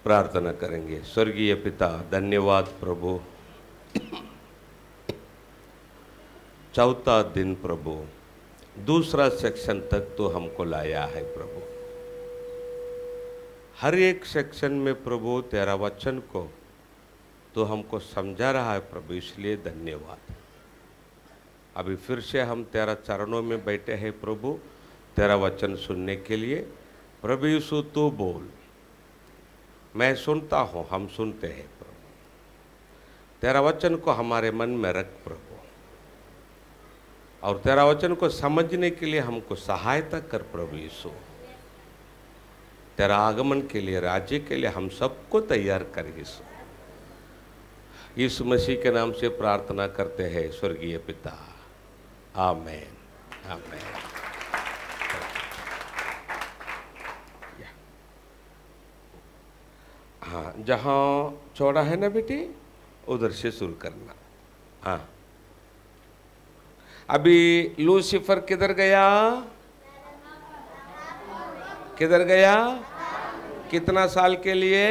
प्रार्थना करेंगे। स्वर्गीय पिता, धन्यवाद प्रभु, चौथा दिन प्रभु, दूसरा सेक्शन तक तो हमको लाया है प्रभु। हर एक सेक्शन में प्रभु तेरा वचन को तो हमको समझा रहा है प्रभु, इसलिए धन्यवाद। अभी फिर से हम तेरा चरणों में बैठे हैं प्रभु, तेरा वचन सुनने के लिए। प्रभु यीशु तू बोल, मैं सुनता हूँ, हम सुनते हैं प्रभु। तेरा वचन को हमारे मन में रख प्रभु, और तेरा वचन को समझने के लिए हमको सहायता कर प्रभु यीशु। तेरा आगमन के लिए, राज्य के लिए हम सबको तैयार कर यीशु। यीशु मसीह के नाम से प्रार्थना करते हैं स्वर्गीय पिता, आमेन आमेन। हाँ, जहाँ चौड़ा है ना बेटी, उधर से शुरू करना। हाँ, अभी लूसीफर किधर गया? किधर गया? कितना साल के लिए?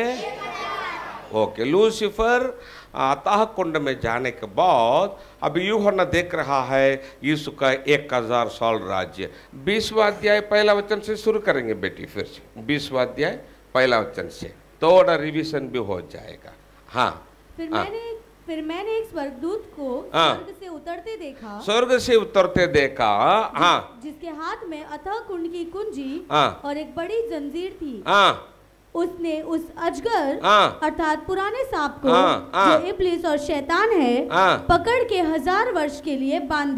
ओके, लूसीफर अताह कुंड में जाने के बाद अब यूहन्ना देख रहा है यीशु का 1000 साल राज्य। 20वां अध्याय पहला वचन से शुरू करेंगे बेटी, फिर से 20वां अध्याय पहला वचन से, थोड़ा रिवीजन भी हो जाएगा। हाँ, फिर मैंने एक स्वर्गदूत को स्वर्ग से उतरते देखा। स्वर्ग से उतरते देखा, हाँ, जिसके हाथ में अथाह कुंड की कुंजी हाँ, और एक बड़ी जंजीर थी। हाँ, उसने उस अजगर हाँ, अर्थात पुराने सांप को, हाँ, जो इब्लिस और शैतान है, हाँ, पकड़ के 1000 वर्ष के लिए बांध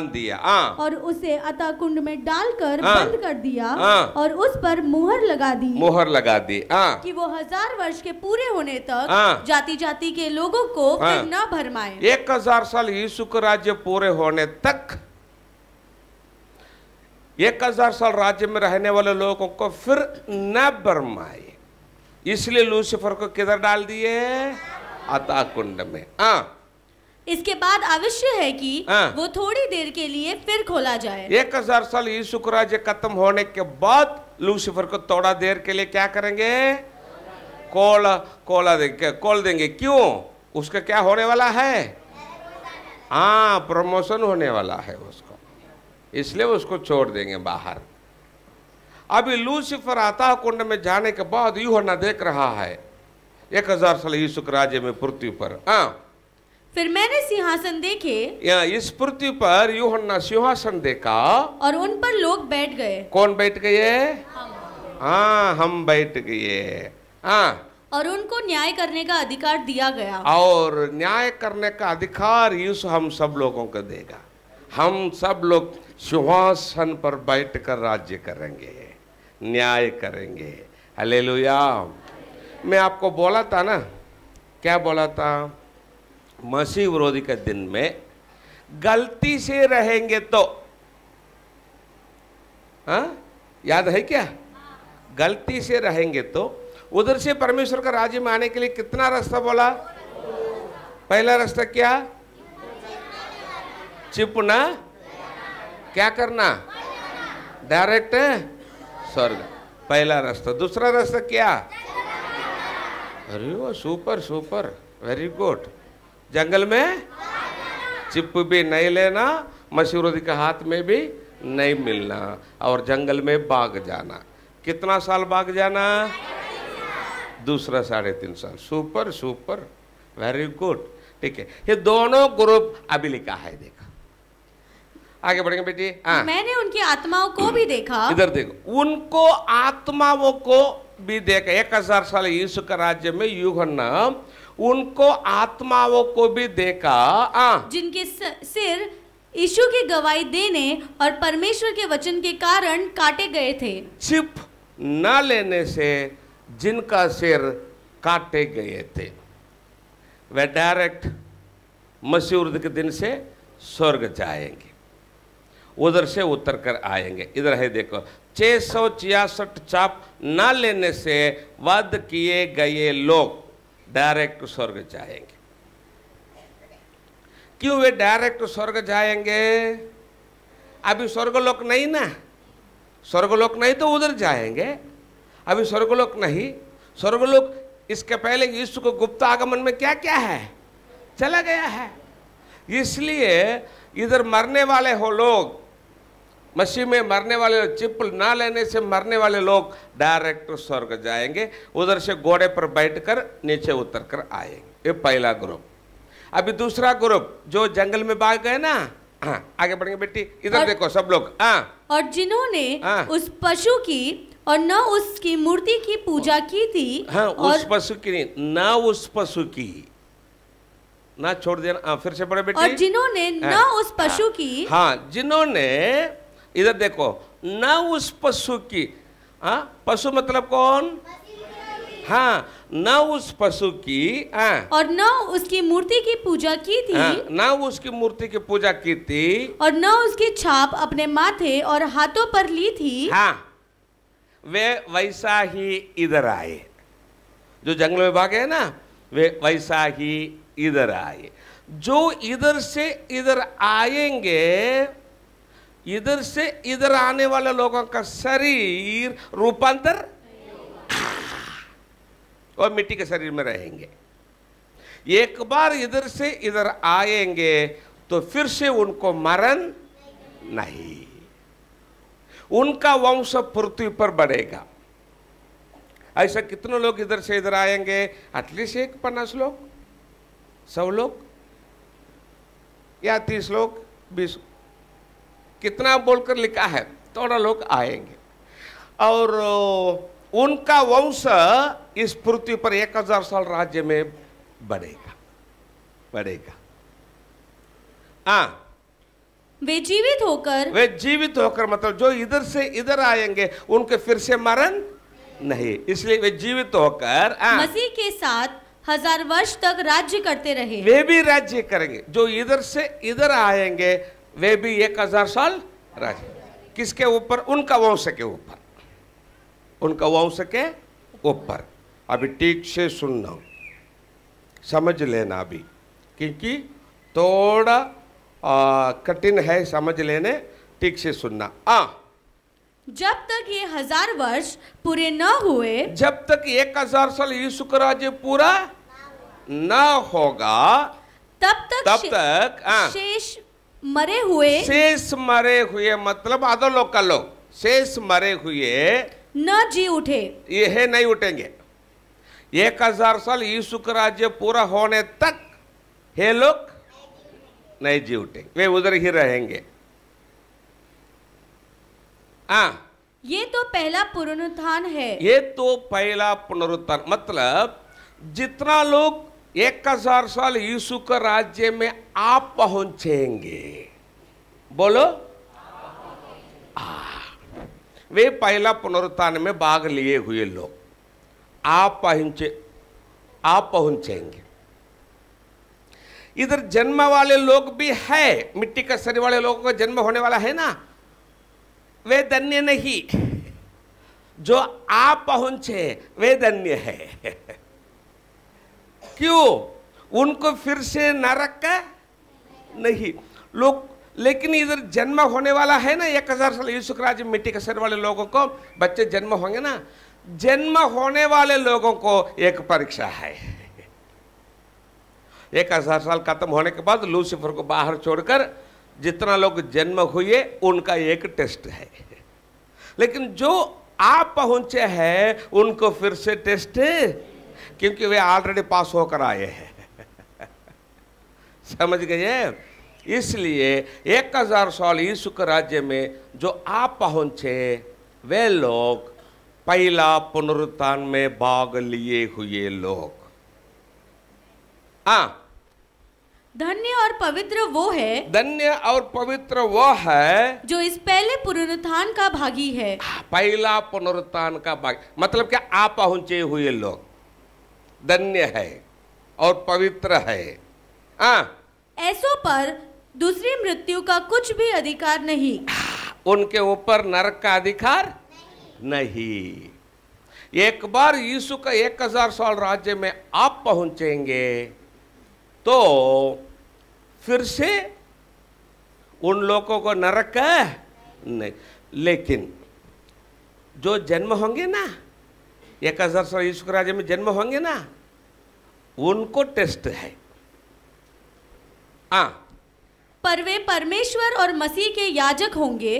दिया, हाँ, और उसे अतः कुंड में डालकर हाँ, बंद कर दिया, हाँ, और उस पर मुहर लगा दी, हाँ, कि वो 1000 वर्ष के पूरे होने तक हाँ, जाति जाति के लोगों को हाँ, फिर न भरमाए। 1000 साल यीशु का राज्य पूरे होने तक 1000 साल राज्य में रहने वाले लोगों को फिर न भरमाए। इसलिए लूसीफर को किधर डाल दिए? अताह कुंड में। इसके बाद आवश्यक है कि वो थोड़ी देर के लिए फिर खोला जाए। 1000 साल यीशु का राज्य खत्म होने के बाद लूसीफर को थोड़ा देर के लिए क्या करेंगे? खोल देंगे। क्यों? उसका क्या होने वाला है? हाँ, प्रमोशन होने वाला है उसको, इसलिए उसको छोड़ देंगे बाहर। अभी लूसीफर अताह कुंड में जाने के बाद यूहन्ना देख रहा है 1000 साल यीशु के राज्य में पृथ्वी पर। फिर मैंने सिंहासन देखे, इस पृथ्वी पर यूहन्ना सिंहासन देखा, और उन पर लोग बैठ गए। कौन बैठ गए? हाँ, हम बैठ गए। और उनको न्याय करने का अधिकार दिया गया। और न्याय करने का अधिकार यीशु हम सब लोगों को देगा। हम सब लोग सिंहासन पर बैठकर राज्य करेंगे, न्याय करेंगे। हालेलुया। मैं आपको बोला था ना, क्या बोला था? मसीह विरोधी के दिन में गलती से रहेंगे तो, याद है क्या? गलती से रहेंगे तो उधर से परमेश्वर का राज्य में आने के लिए कितना रास्ता बोला? पहला रास्ता क्या? चिपना, क्या करना? डायरेक्ट स्वर्ग, पहला रास्ता। दूसरा रास्ता क्या? अरे वो सुपर, वेरी गुड। जंगल में चिप भी नहीं लेना, मसीह विरोधी के हाथ में भी नहीं मिलना, और जंगल में भाग जाना। कितना साल भाग जाना? दूसरा 3.5 साल। Super, very good. ठीक है, ये दोनों ग्रुप अभी लिखा है, देखा। आगे बढ़ेंगे बेटी। मैंने उनकी आत्माओं को भी देखा। इधर देखो, उनको आत्माओं को भी देखा। 1000 साल यीशु का राज्य में यूहन्ना उनको आत्माओं को भी देखा, जिनके सिर यीशु की गवाही देने और परमेश्वर के वचन के कारण काटे गए थे। चिप न लेने से जिनका सिर काटे गए थे, वे डायरेक्ट मसीह विरोधी के दिन से स्वर्ग जाएंगे, उधर से उतर कर आएंगे। इधर है देखो, 666 चाप न लेने से वध किए गए लोग डायरेक्ट स्वर्ग जाएंगे। क्यों वे डायरेक्ट स्वर्ग जाएंगे? अभी स्वर्गलोक नहीं ना, स्वर्गलोक नहीं तो उधर जाएंगे। अभी स्वर्गलोक नहीं, स्वर्गलोक इसके पहले यीशु को गुप्त आगमन में क्या क्या है, चला गया है। इसलिए इधर मरने वाले हो लोग, मसीह में मरने वाले, चिप ना लेने से मरने वाले लोग डायरेक्ट स्वर्ग जाएंगे, उधर से घोड़े पर बैठकर नीचे उतर कर आएंगे। ये पहला ग्रुप। अभी दूसरा ग्रुप जो जंगल में भाग गए ना, हाँ आगे बढ़ेंगे बेटी, इधर देखो सब लोग। हाँ, और जिन्होंने उस पशु की और न उसकी मूर्ति की पूजा की थी। हाँ, और उस पशु की नहीं, ना उस पशु की, ना छोड़ देना। फिर से पढ़े बेटी। और जिन्होंने न उस पशु की, हाँ, जिन्होंने, इधर देखो, न उस पशु की। हाँ, पशु मतलब कौन? हाँ, न उस पशु की, और न उसकी मूर्ति की पूजा की थी, न उसकी मूर्ति की पूजा की थी, और न उसकी छाप अपने माथे और हाथों पर ली थी। हाँ, वे वैसा ही इधर आए। जो जंगल में भागे ना, वे वैसा ही इधर आए। जो इधर से इधर आएंगे, इधर से इधर आने वाले लोगों का शरीर रूपांतर और मिट्टी के शरीर में रहेंगे। एक बार इधर से इधर आएंगे तो फिर से उनको मरण नहीं, उनका वंश पृथ्वी पर बढ़ेगा। ऐसा कितने लोग इधर से इधर आएंगे? एटलीस्ट 50 लोग, 100 लोग या 30 लोग, 20, कितना बोलकर लिखा है, थोड़ा लोग आएंगे और उनका वंश इस पृथ्वी पर 1000 साल राज्य में बढ़ेगा, बढ़ेगा। हाँ, वे जीवित होकर, मतलब जो इधर से इधर आएंगे उनके फिर से मरण नहीं, इसलिए वे जीवित होकर मसीह के साथ 1000 वर्ष तक राज्य करते रहे। वे भी राज्य करेंगे। जो इधर से इधर आएंगे वे भी 1000 साल राज्य, किसके ऊपर? उनका वंश के ऊपर, उनका वंश के ऊपर। अभी ठीक से सुनना, समझ लेना अभी, क्योंकि थोड़ा कठिन है समझ लेने, ठीक से सुनना। जब तक ये 1000 वर्ष पूरे न हुए, जब तक 1000 साल यीशु का राज्य पूरा न होगा, तब तक शेष मरे हुए मतलब आधो लोग का लोग शेष मरे हुए न जी उठे, ये नहीं उठेंगे। 1000 साल यीशु का राज्य पूरा होने तक ये लोग नहीं जी उठेंगे, वे उधर ही रहेंगे। ये तो पहला पुनरुत्थान है। ये तो पहला पुनरुत्थान, मतलब जितना लोग 1000 साल यीशु का राज्य में आप पहुंचेंगे, बोलो वे पहला पुनरुत्थान में भाग लिए हुए लोग आप पहुंचेंगे। इधर जन्म वाले लोग भी है, मिट्टी का शरीर वाले लोगों का जन्म होने वाला है ना, वे धन्य नहीं, जो आप पहुंचे वे धन्य है। क्यों? उनको फिर से नरक नहीं लोग, लेकिन इधर जन्म होने वाला है ना 1000 साल यीशु के राज्य में, मिट्टी के शरीर वाले लोगों को बच्चे जन्म होंगे ना, जन्म होने वाले लोगों को एक परीक्षा है। 1000 साल खत्म होने के बाद लूसीफर को बाहर छोड़कर जितना लोग जन्म हुए उनका एक टेस्ट है, लेकिन जो आप पहुंचे हैं उनको फिर से टेस्ट, क्योंकि वे ऑलरेडी पास होकर आए हैं। समझ गए? इसलिए 1000 साल यीशु के राज्य में जो आप पहुंचे वे लोग पहला पुनरुत्थान में भाग लिए हुए लोग। धन्य और पवित्र वो है, धन्य और पवित्र वो है जो इस पहले पुनरुत्थान का भागी है। पहला पुनरुत्थान का भागी मतलब क्या? आप पहुंचे हुए लोग धन्य है और पवित्र है। ऐसों पर दूसरी मृत्यु का कुछ भी अधिकार नहीं, उनके ऊपर नरक का अधिकार नहीं। एक बार यीशु का 1000 साल राज्य में आप पहुंचेंगे तो फिर से उन लोगों को नरक नहीं, लेकिन जो जन्म होंगे ना 1000 साल यीशु के राज्य में जन्म होंगे ना, उनको टेस्ट है। पर वे परमेश्वर और मसीह के याजक होंगे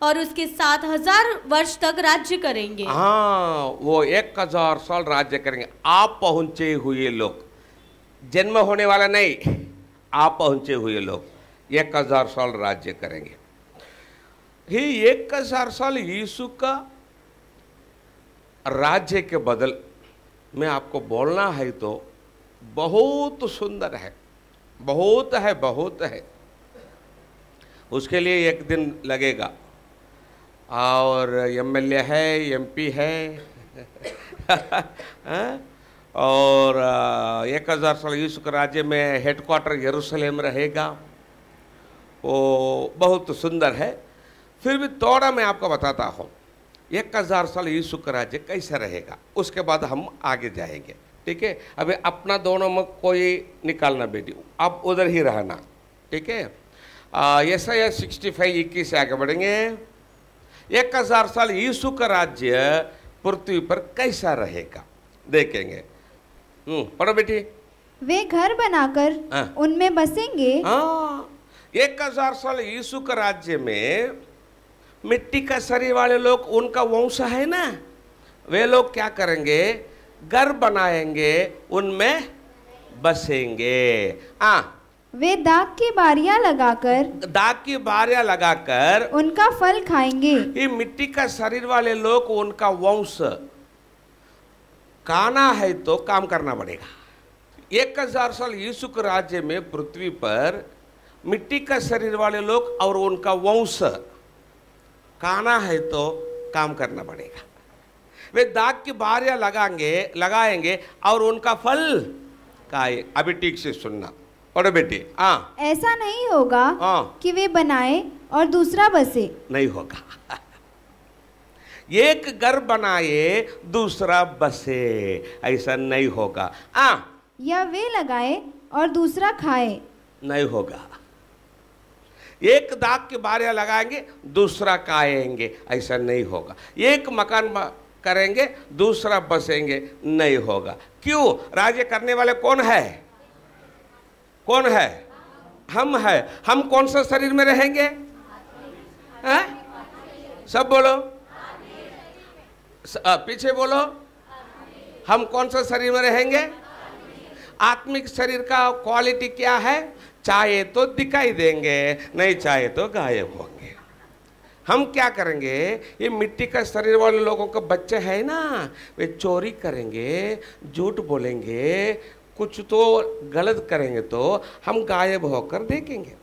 और उसके 7000 वर्ष तक राज्य करेंगे। वो 1000 साल राज्य करेंगे। आप पहुंचे हुए लोग, जन्म होने वाला नहीं, आप पहुंचे हुए लोग 1000 साल राज्य करेंगे। ही 1000 साल यीशु का राज्य के बदल में आपको बोलना है तो बहुत सुंदर है, बहुत है, बहुत है। उसके लिए एक दिन लगेगा, और एमएलए है, एमपी है और 1000 साल यीशु के राज्य में हेडक्वार्टर यरूशलेम रहेगा। वो बहुत सुंदर है। फिर भी थोड़ा मैं आपको बताता हूँ 1000 साल यीशु का राज्य कैसा रहेगा, उसके बाद हम आगे जाएंगे। ठीक है, अभी अपना दोनों में कोई निकालना बेटी, आप उधर ही रहना। ठीक है, यशायाह 65:21 से आगे बढ़ेंगे। 1000 साल यीशु का राज्य पृथ्वी पर कैसा रहेगा देखेंगे। पढ़ो बेटी। वे घर बनाकर उनमें बसेंगे। 1000 साल यीशु का राज्य में मिट्टी का शरीर वाले लोग, उनका वंश है ना, वे लोग क्या करेंगे, घर बनाएंगे, उनमें बसेंगे। वे दाख की बारियां लगाकर उनका फल खाएंगे। ये मिट्टी का शरीर वाले लोग, उनका वंश खाना है तो काम करना पड़ेगा। 1000 साल यीशु के राज्य में पृथ्वी पर मिट्टी का शरीर वाले लोग और उनका वंश खाना है तो काम करना पड़ेगा। वे दाख की बारियां लगाएंगे और उनका फल खाए। अभी ठीक से सुनना, पढ़ो बेटी। ऐसा नहीं होगा कि वे बनाए और दूसरा बसे। नहीं होगा। एक घर बनाए दूसरा बसे, ऐसा नहीं होगा। या वे लगाए और दूसरा खाए, नहीं होगा। एक दाख की बारियां लगाएंगे, दूसरा खाएंगे, ऐसा नहीं होगा। एक मकान करेंगे, दूसरा बसेंगे, नहीं होगा। क्यों? राज्य करने वाले कौन है? कौन है? हम है। हम कौन सा शरीर में रहेंगे? सब बोलो, पीछे बोलो। हम कौन सा शरीर में रहेंगे? आत्मिक शरीर का क्वालिटी क्या है? चाहे तो दिखाई देंगे, नहीं चाहे तो गायब होंगे। हम क्या करेंगे? ये मिट्टी का शरीर वाले लोगों के बच्चे हैं ना, वे चोरी करेंगे, झूठ बोलेंगे, कुछ तो गलत करेंगे तो हम गायब होकर देखेंगे।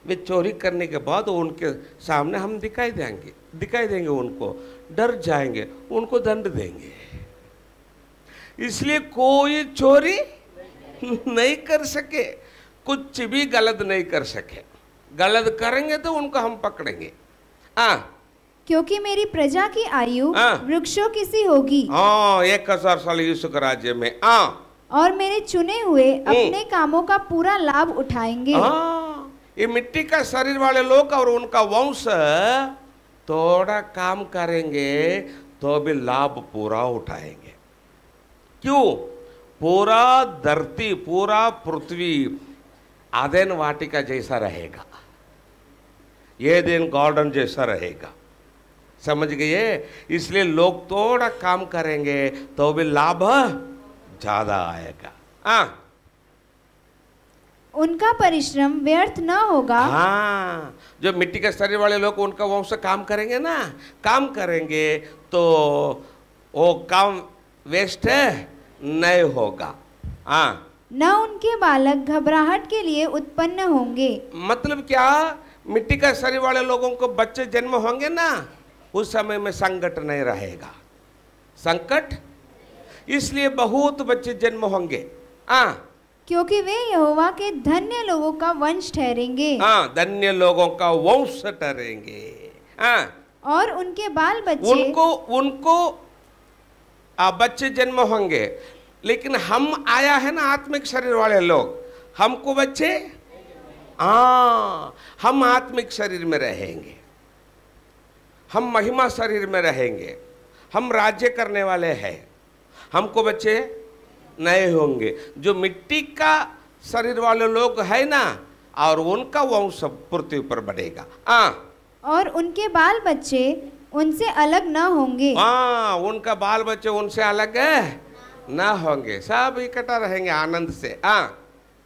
वे चोरी करने के बाद उनके सामने हम दिखाई देंगे, उनको डर जाएंगे, उनको दंड देंगे। इसलिए कोई चोरी नहीं कर सके, कुछ भी गलत नहीं कर सके। गलत करेंगे तो उनको हम पकड़ेंगे। क्योंकि मेरी प्रजा की आयु वृक्षों की सी होगी। 1000 साल यीशु के राज्य में। और मेरे चुने हुए अपने कामों का पूरा लाभ उठाएंगे। ये मिट्टी का शरीर वाले लोग और उनका वंश थोड़ा काम करेंगे तो भी लाभ पूरा उठाएंगे। क्यों? पूरा धरती, पूरा पृथ्वी आदेन वाटिका जैसा रहेगा, ये दिन गार्डन जैसा रहेगा। समझ गए? इसलिए लोग थोड़ा काम करेंगे तो भी लाभ ज्यादा आएगा। उनका परिश्रम व्यर्थ न होगा। जो मिट्टी के शरीर वाले लोग, उनका वंश काम करेंगे ना, काम करेंगे तो वो काम वेस्ट नहीं होगा। न उनके बालक घबराहट के लिए उत्पन्न होंगे। मतलब क्या? मिट्टी का शरीर वाले लोगों को बच्चे जन्म होंगे ना, उस समय में संकट नहीं रहेगा। संकट इसलिए बहुत बच्चे जन्म होंगे। क्योंकि वे यहोवा के धन्य लोगों का वंश ठहरेंगे। धन्य लोगों का वंश ठहरेंगे। और उनके बाल बच्चे, उनको बच्चे जन्म होंगे। लेकिन हम आया है ना आत्मिक शरीर वाले लोग, हमको बच्चे, हम आत्मिक शरीर में रहेंगे, हम महिमा शरीर में रहेंगे, हम राज्य करने वाले हैं, हमको बच्चे नहीं होंगे। जो मिट्टी का शरीर वाले लोग है ना, और उनका वंश पृथ्वी पर बढ़ेगा। और उनके बाल बच्चे उनसे अलग न होंगे। उनका बाल बच्चे उनसे अलग न होंगे, सब इकट्ठा रहेंगे आनंद से।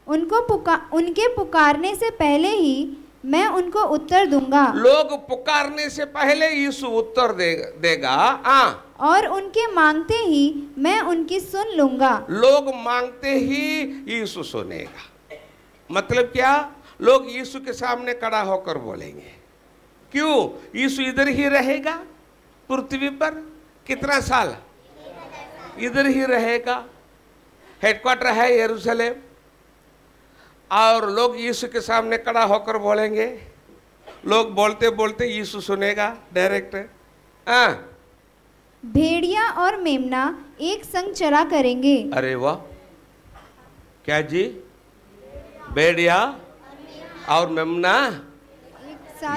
उनके पुकारने से पहले ही मैं उनको उत्तर दूंगा। लोग पुकारने से पहले यीशु उत्तर देगा। और उनके मांगते ही मैं उनकी सुन लूंगा। लोग मांगते ही यीशु सुनेगा। मतलब क्या? लोग यीशु के सामने खड़ा होकर बोलेंगे। क्यों? यीशु इधर ही रहेगा पृथ्वी पर। कितना साल इधर ही रहेगा। हेडक्वार्टर है यरूशलेम, और लोग यीशु के सामने खड़ा होकर बोलेंगे। लोग बोलते बोलते यीशु सुनेगा डायरेक्ट। भेड़िया और मेमना एक संग चरा करेंगे। अरे वाह! क्या जी? भेड़िया और मेमना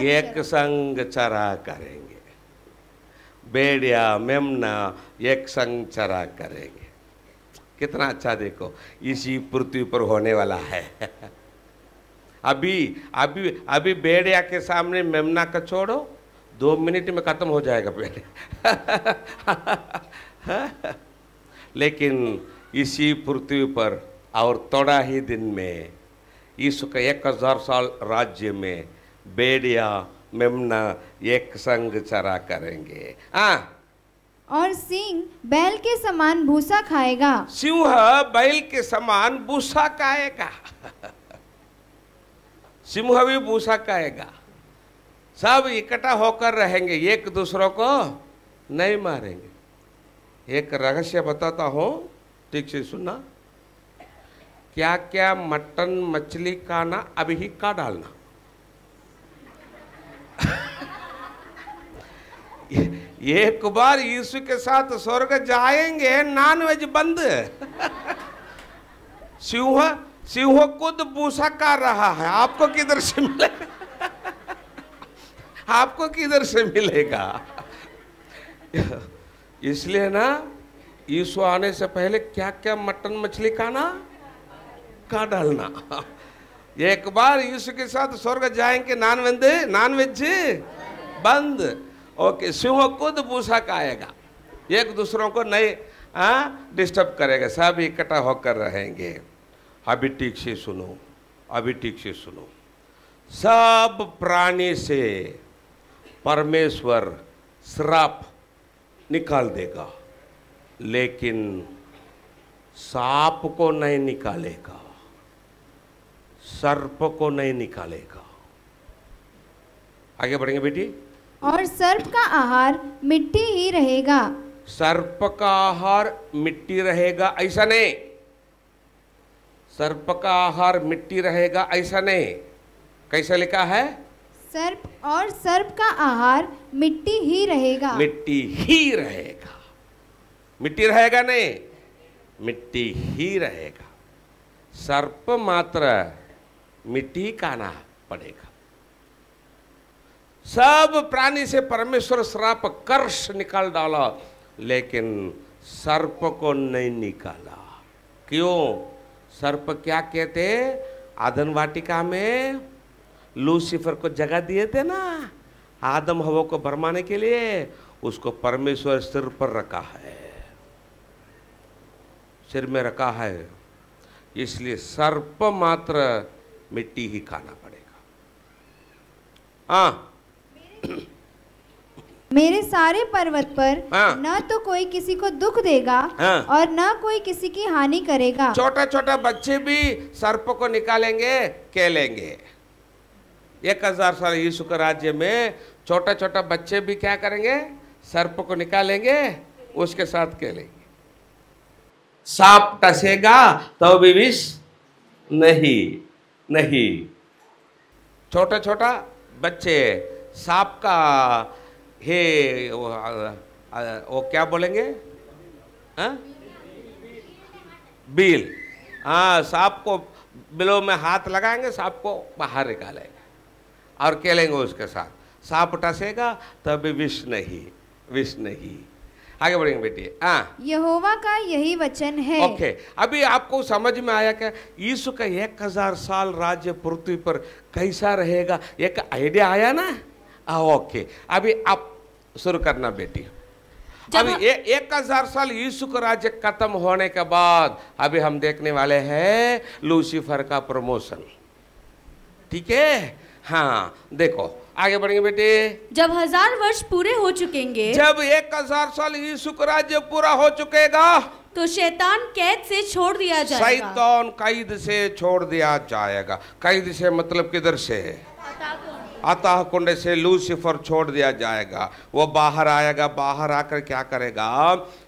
एक संग चरा करेंगे। भेड़िया मेमना एक संग चरा करेंगे। कितना अच्छा! देखो, इसी पृथ्वी पर होने वाला है। अभी अभी अभी भेड़िया के सामने मेमना का छोड़ो, 2 मिनट में खत्म हो जाएगा भेड़िया। लेकिन इसी पृथ्वी पर और थोड़ा ही दिन में यीशु का 1000 साल राज्य में भेड़िया मेमना एक संग चरा करेंगे। और सिंह बैल के समान भूसा खाएगा। सिंह बैल के समान भूसा खाएगा। सिंह भी भूसा खाएगा। सब इकट्ठा होकर रहेंगे, एक दूसरों को नहीं मारेंगे। एक रहस्य बताता हूं, ठीक से सुनना। क्या क्या मटन मछली खाना अभी ही का डालना। एक बार यीशु के साथ स्वर्ग जाएंगे, नॉनवेज बंद। सिंह खुद भूसा खा रहा है, आपको किधर से मिलेगा? आपको किधर से मिलेगा? इसलिए ना, यीशु आने से पहले क्या क्या मटन मछली खाना का डालना। एक बार यीशु के साथ स्वर्ग जाएंगे, नॉनवेज बंद। ओके, सिंह खुद भूसा खाएगा, एक दूसरों को नहीं डिस्टर्ब करेगा, सब इकट्ठा होकर रहेंगे। अभी ठीक से सुनो, अभी ठीक से सुनो। सब प्राणी से परमेश्वर श्राप निकाल देगा, लेकिन सांप को नहीं निकालेगा, सर्प को नहीं निकालेगा। आगे बढ़ेंगे बेटी। और सर्प का आहार मिट्टी ही रहेगा। सर्प का आहार मिट्टी रहेगा ऐसा नहीं। सर्प का आहार मिट्टी रहेगा ऐसा नहीं। कैसे लिखा है? सर्प का आहार मिट्टी ही रहेगा। मिट्टी ही रहेगा। मिट्टी रहेगा नहीं, मिट्टी ही रहेगा। सर्प मात्र मिट्टी खाना पड़ेगा। सब प्राणी से परमेश्वर श्राप कर्ष निकाल डाला, लेकिन सर्प को नहीं निकाला। क्यों? सर्प क्या कहते? आदम वाटिका में लूसीफर को जगह दिए थे ना, आदम हवा को भरमाने के लिए। उसको परमेश्वर सिर पर रखा है, सिर में रखा है। इसलिए सर्प मात्र मिट्टी ही खाना पड़ेगा। मेरे सारे पर्वत पर न तो कोई किसी को दुख देगा और न कोई किसी की हानि करेगा। छोटा छोटा बच्चे भी सर्प को निकालेंगे, खेलेंगे। 1000 साल यीशु के राज्य में छोटा छोटा बच्चे भी क्या करेंगे? सर्प को निकालेंगे, उसके साथ खेलेंगे। सांप टसेगा तो भी विष नहीं। छोटा छोटा बच्चे सांप का वो क्या बोलेंगे? बील। सांप को बिलों में हाथ लगाएंगे, सांप को बाहर निकालेंगे और खेलेंगे उसके साथ। सांप टसेगा तभी विष नहीं। आगे बढ़ेंगे बेटी। हाँ, यहोवा का यही वचन है। ओके, अभी आपको समझ में आया क्या यीशु का 1000 साल राज्य पृथ्वी पर कैसा रहेगा, एक आइडिया आया ना? ओके, अभी आप शुरू करना बेटी। अभी 1000 साल यीशु का राज्य खत्म होने के बाद अभी हम देखने वाले हैं लूसीफर का प्रमोशन। ठीक है? हाँ, देखो आगे बढ़ेंगे बेटे। जब 1000 वर्ष पूरे हो चुकेंगे, जब 1000 साल यीशु का राज्य पूरा हो चुकेगा, तो शैतान कैद से छोड़ दिया जाएगा। शैतान कैद से छोड़ दिया जाएगा। कैद से मतलब किधर से? अतः कुंड से लूसीफर छोड़ दिया जाएगा। वो बाहर आएगा, बाहर आकर क्या करेगा?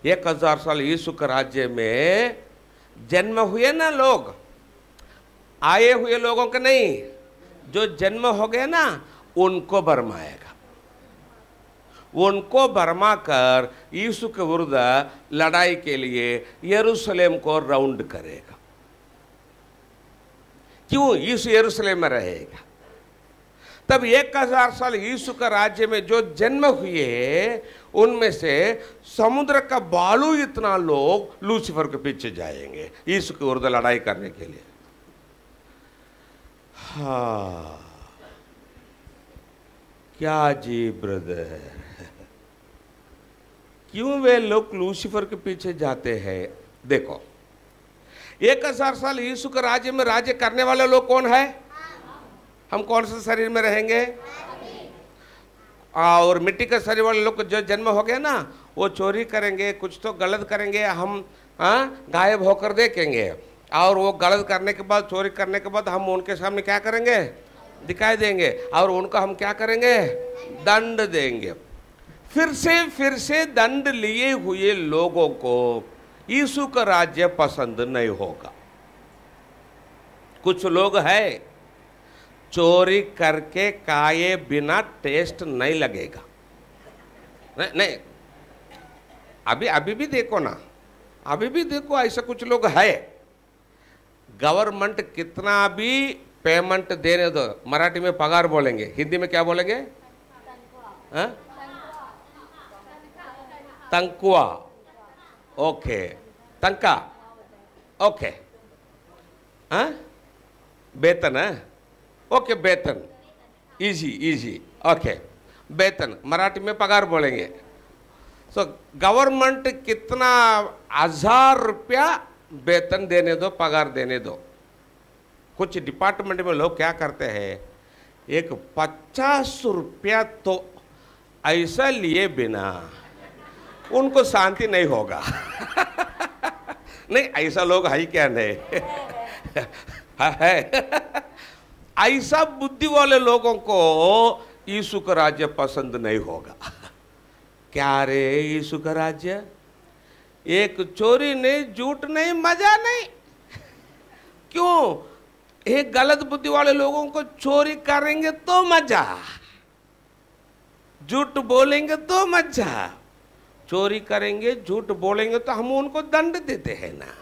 1000 साल यीशु के राज्य में जन्म हुए ना लोग, आए हुए लोगों के नहीं, जो जन्म हो गए ना उनको भरमाएगा। उनको भरमा कर यीशु के विरुद्ध लड़ाई के लिए यरूशलेम को राउंड करेगा। क्यों? यीशु यरूशलेम में रहेगा। तब 1000 साल यीशु का राज्य में जो जन्म हुए उनमें से समुद्र का बालू इतना लोग लूसीफर के पीछे जाएंगे यीशु के विरुद्ध लड़ाई करने के लिए। हाँ, क्या जी ब्रदर, क्यों वे लोग लूसीफर के पीछे जाते हैं? देखो, 1000 साल यीशु के राज्य में राज्य करने वाले लोग कौन है? हम कौन से शरीर में रहेंगे? और मिट्टी के शरीर वाले लोग जो जन्म हो गए ना वो चोरी करेंगे, कुछ तो गलत करेंगे, हम गायब होकर देखेंगे। और वो गलत करने के बाद, चोरी करने के बाद हम उनके सामने क्या करेंगे? दिखाई देंगे। और उनको हम क्या करेंगे? दंड देंगे। फिर से दंड लिए हुए लोगों को यीशु का राज्य पसंद नहीं होगा। कुछ लोग हैं चोरी करके खाए बिना टेस्ट नहीं लगेगा। नहीं, अभी भी देखो ना, अभी भी देखो, ऐसा कुछ लोग है। गवर्नमेंट कितना भी पेमेंट देने दो, मराठी में पगार बोलेंगे, हिंदी में क्या बोलेंगे? तंकुआ। ओके, तंका। ओके, वेतन है। ओके, वेतन, इजी। ओके, वेतन मराठी में पगार बोलेंगे। सो गवर्नमेंट कितना 1000 रुपया वेतन देने दो, पगार देने दो। कुछ डिपार्टमेंट में लोग क्या करते हैं, एक 50 रुपया तो ऐसा लिए बिना उनको शांति नहीं होगा। नहीं, ऐसा लोग है क्या? नहीं है। ऐसा बुद्धि वाले लोगों को यीशु का राज्य पसंद नहीं होगा। क्या रे, यीशु का राज्य एक चोरी नहीं, झूठ नहीं, मजा नहीं। क्यों? एक गलत बुद्धि वाले लोगों को चोरी करेंगे तो मजा, झूठ बोलेंगे तो मजा। चोरी करेंगे, झूठ बोलेंगे तो हम उनको दंड देते हैं ना।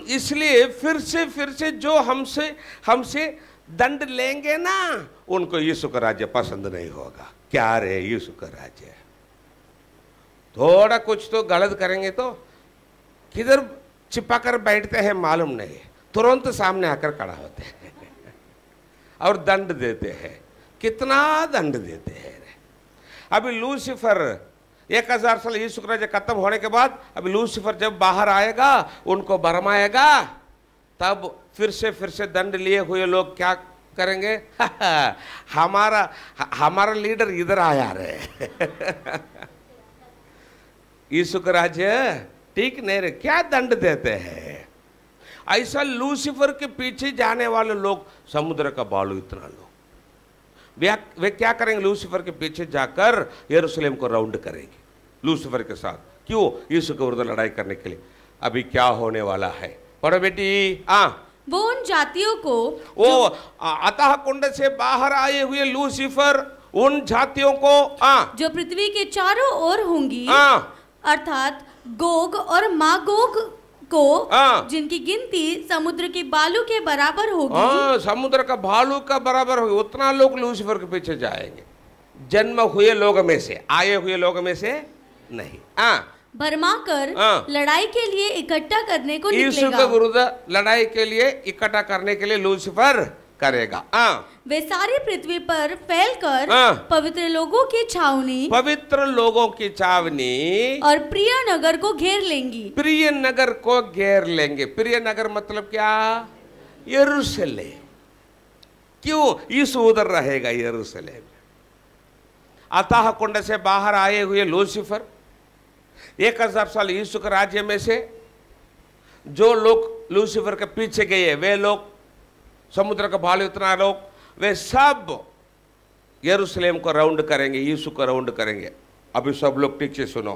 इसलिए फिर से जो हमसे दंड लेंगे ना उनको यीशु का राज्य पसंद नहीं होगा। क्या रे, यीशु का राज्य थोड़ा कुछ तो गलत करेंगे तो किधर छिपा कर बैठते हैं मालूम नहीं, तुरंत सामने आकर खड़ा होते हैं और दंड देते हैं। कितना दंड देते हैं। अभी लूसीफर 1000 साल यीशु का राज्य खत्म होने के बाद अभी लूसीफर जब बाहर आएगा उनको भरमाएगा, तब फिर से दंड लिए हुए लोग क्या करेंगे? हमारा लीडर इधर आया रे। यीशु का राज्य ठीक नहीं रे, क्या दंड देते हैं। ऐसा लूसीफर के पीछे जाने वाले लोग, समुद्र का बालू इतना लोग, वे क्या करेंगे? लूसीफर के पीछे जाकर यरूशलेम को राउंड करेंगे लूसीफर के साथ। क्यों? यीशु के विरुद्ध लड़ाई करने के लिए। अभी क्या होने वाला है, पढ़ो बेटी। वो उन जातियों को, वो अतः कुंड से बाहर आए हुए लूसीफर उन जातियों को जो पृथ्वी के चारों ओर होंगी, अर्थात गोग और मागोग को, जिनकी गिनती समुद्र के बालू के बराबर होगी। समुद्र का बालू का बराबर होगी, उतना लोग लूसीफर के पीछे जाएंगे। जन्म हुए लोग में से, आए हुए लोग में से नहीं। भरमाकर लड़ाई के लिए इकट्ठा करने को यीशु निकलेगा। के विरुद्ध लड़ाई के लिए इकट्ठा करने के लिए लूसीफर करेगा। वे सारी पृथ्वी पर फैलकर पवित्र लोगों की छावनी और प्रिय नगर को घेर लेंगी। प्रिय नगर को घेर लेंगे। प्रिय नगर मतलब क्या? यरूशलेम। क्यों? यीशु उधर रहेगा यरूशलेम। अतः कुंड से बाहर आए हुए लूसीफर 1000 साल यीशु के राज्य में से जो लोग लूसीफर के पीछे गए, वे लोग समुद्र का भालू इतना लोग, वे सब यरूशलेम को राउंड करेंगे, यीशु को राउंड करेंगे। अभी सब लोग ठीक से सुनो।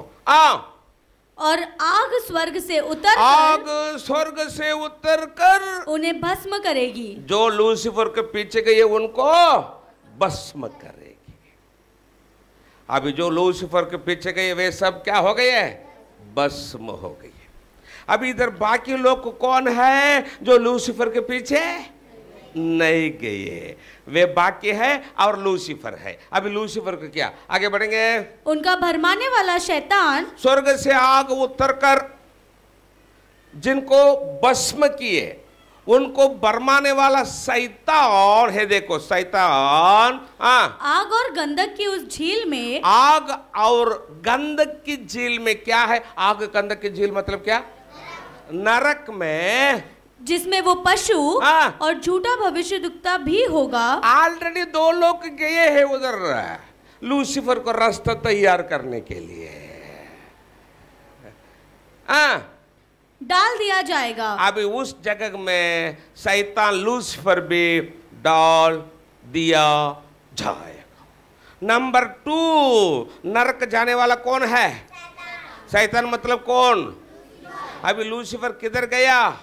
और आग स्वर्ग से उतरकर उन्हें भस्म करेगी। जो लूसीफर के पीछे गए उनको भस्म करेगी। अभी जो लूसीफर के पीछे गए वे सब क्या हो गए? भस्म हो गए। अभी इधर बाकी लोग कौन है जो लूसीफर के पीछे नहीं गए? वे बाकी है और लूसीफर है। अभी लूसीफर को क्या आगे बढ़ेंगे? उनका भरमाने वाला शैतान स्वर्ग से आग उतरकर जिनको भस्म किए उनको भरमाने वाला शैतान है। देखो शैतान आग और गंधक की उस झील में, आग और गंधक की झील में क्या है? आग गंधक की झील मतलब क्या? नरक में, जिसमें वो पशु और झूठा भविष्यद्वक्ता भी होगा। ऑलरेडी 2 लोग गए हैं उधर लूसीफर को रास्ता तैयार करने के लिए। डाल दिया जाएगा। अभी उस जगह में शैतान लूसीफर भी डाल दिया जाएगा। नंबर 2 नरक जाने वाला कौन है? शैतान मतलब कौन? अभी लूसीफर किधर गया?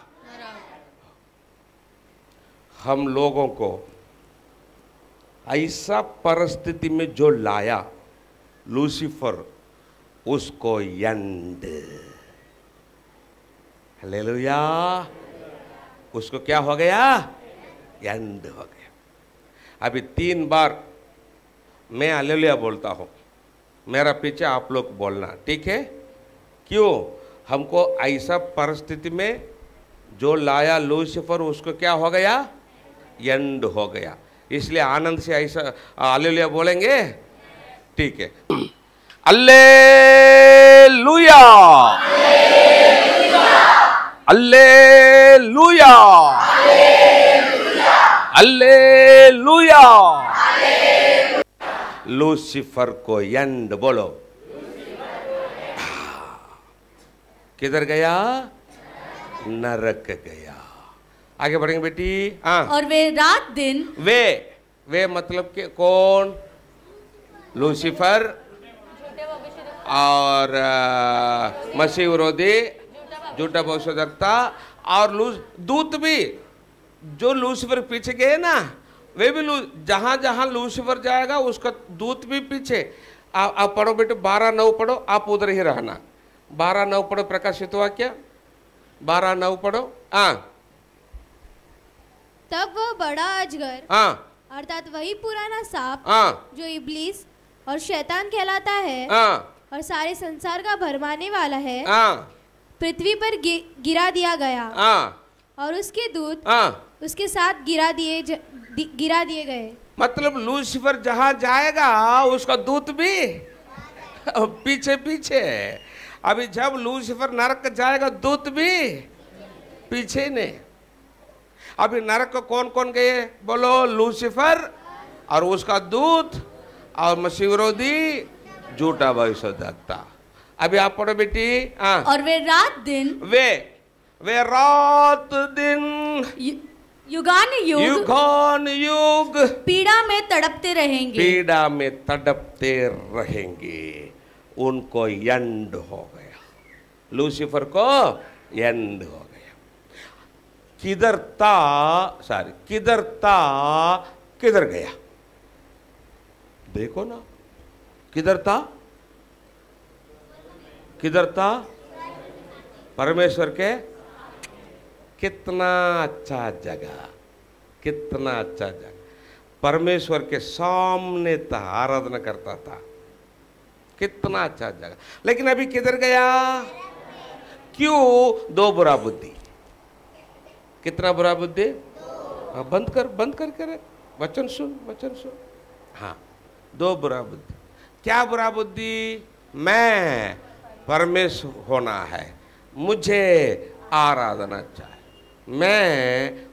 हम लोगों को ऐसा परिस्थिति में जो लाया लूसीफर, उसको एंड, हालेलुया, उसको क्या हो गया? एंड हो गया। अभी 3 बार मैं हालेलुया बोलता हूं, मेरा पीछे आप लोग बोलना, ठीक है? क्यों? हमको ऐसा परिस्थिति में जो लाया लूसीफर, उसको क्या हो गया? एंड हो गया। इसलिए आनंद से ऐसा हालेलुया बोलेंगे, ठीक है? Hallelujah, hallelujah, hallelujah. लूसीफर को एंड बोलो। किधर गया? नरक गया। आगे बढ़ेंगे बेटी। और वे रात दिन, वे मतलब के कौन? लूसीफर और मसीह विरोधी, झूठा भविष्यद्वक्ता और दूत भी जो लूसीफर पीछे गए ना, वे भी जहां जहां लूसीफर जाएगा उसका दूत भी पीछे। आप पढ़ो बेटे 12:9 पढ़ो, आप उधर ही रहना। 12:9 पढ़ो, प्रकाशित वाक्य 12:9 पढ़ो। तब वह बड़ा अजगर अर्थात वही पुराना सांप जो इब्लीस और शैतान कहलाता है और सारे संसार का भरमाने वाला है, पृथ्वी पर गिरा दिया गया और उसके दूत उसके साथ गिरा दिए गए। मतलब लूसीफर जहां जाएगा उसका दूत भी पीछे पीछे। अभी जब लूसीफर नरक जाएगा दूत भी पीछे ने। अभी नरक को कौन कौन गए बोलो? लूसीफर और उसका दूत और मसीह विरोधी झूठा भविष्यद्वक्ता। अभी आप पढ़ो बेटी। और वे रात दिन, वे रात दिन युगान युग पीड़ा में तड़पते रहेंगे। पीड़ा में तड़पते रहेंगे। उनको एंड हो गया। लूसीफर को एंड हो गया। किधर किधर गया? देखो ना, किधर था? परमेश्वर के कितना अच्छा जगह, कितना अच्छा जगह। परमेश्वर के सामने था, आराधना करता था। कितना अच्छा जगह, लेकिन अभी किधर गया? क्यों? दो बुरा बुद्धि। कितना बुरा बुद्धि? हाँ, बंद कर वचन सुन। हाँ, दो बुरा बुद्धि। क्या बुरा बुद्धि? मैं परमेश्वर होना है, मुझे आराधना चाहिए,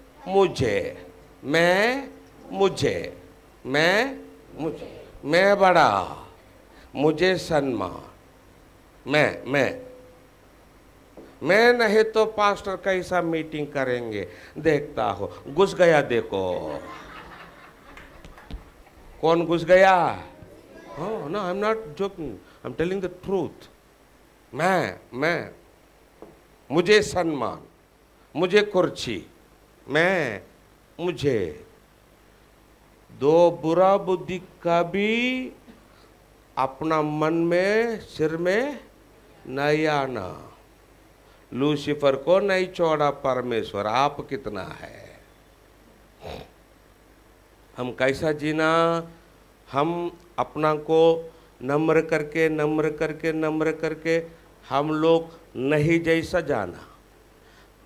मैं बड़ा, मुझे सम्मान, मैं नहीं तो पास्टर कैसा मीटिंग करेंगे देखता हो। घुस गया, देखो कौन घुस गया? Oh no, I'm not joking, I'm telling the truth. मैं मुझे सम्मान, मुझे कुर्सी, मुझे। दो बुरा बुद्धि का भी अपना मन में, सिर में नहीं आना। लूसीफर को नहीं छोड़ा परमेश्वर, आप कितना है? हम कैसा जीना? हम अपना को नम्र करके हम लोग नहीं जैसा जाना।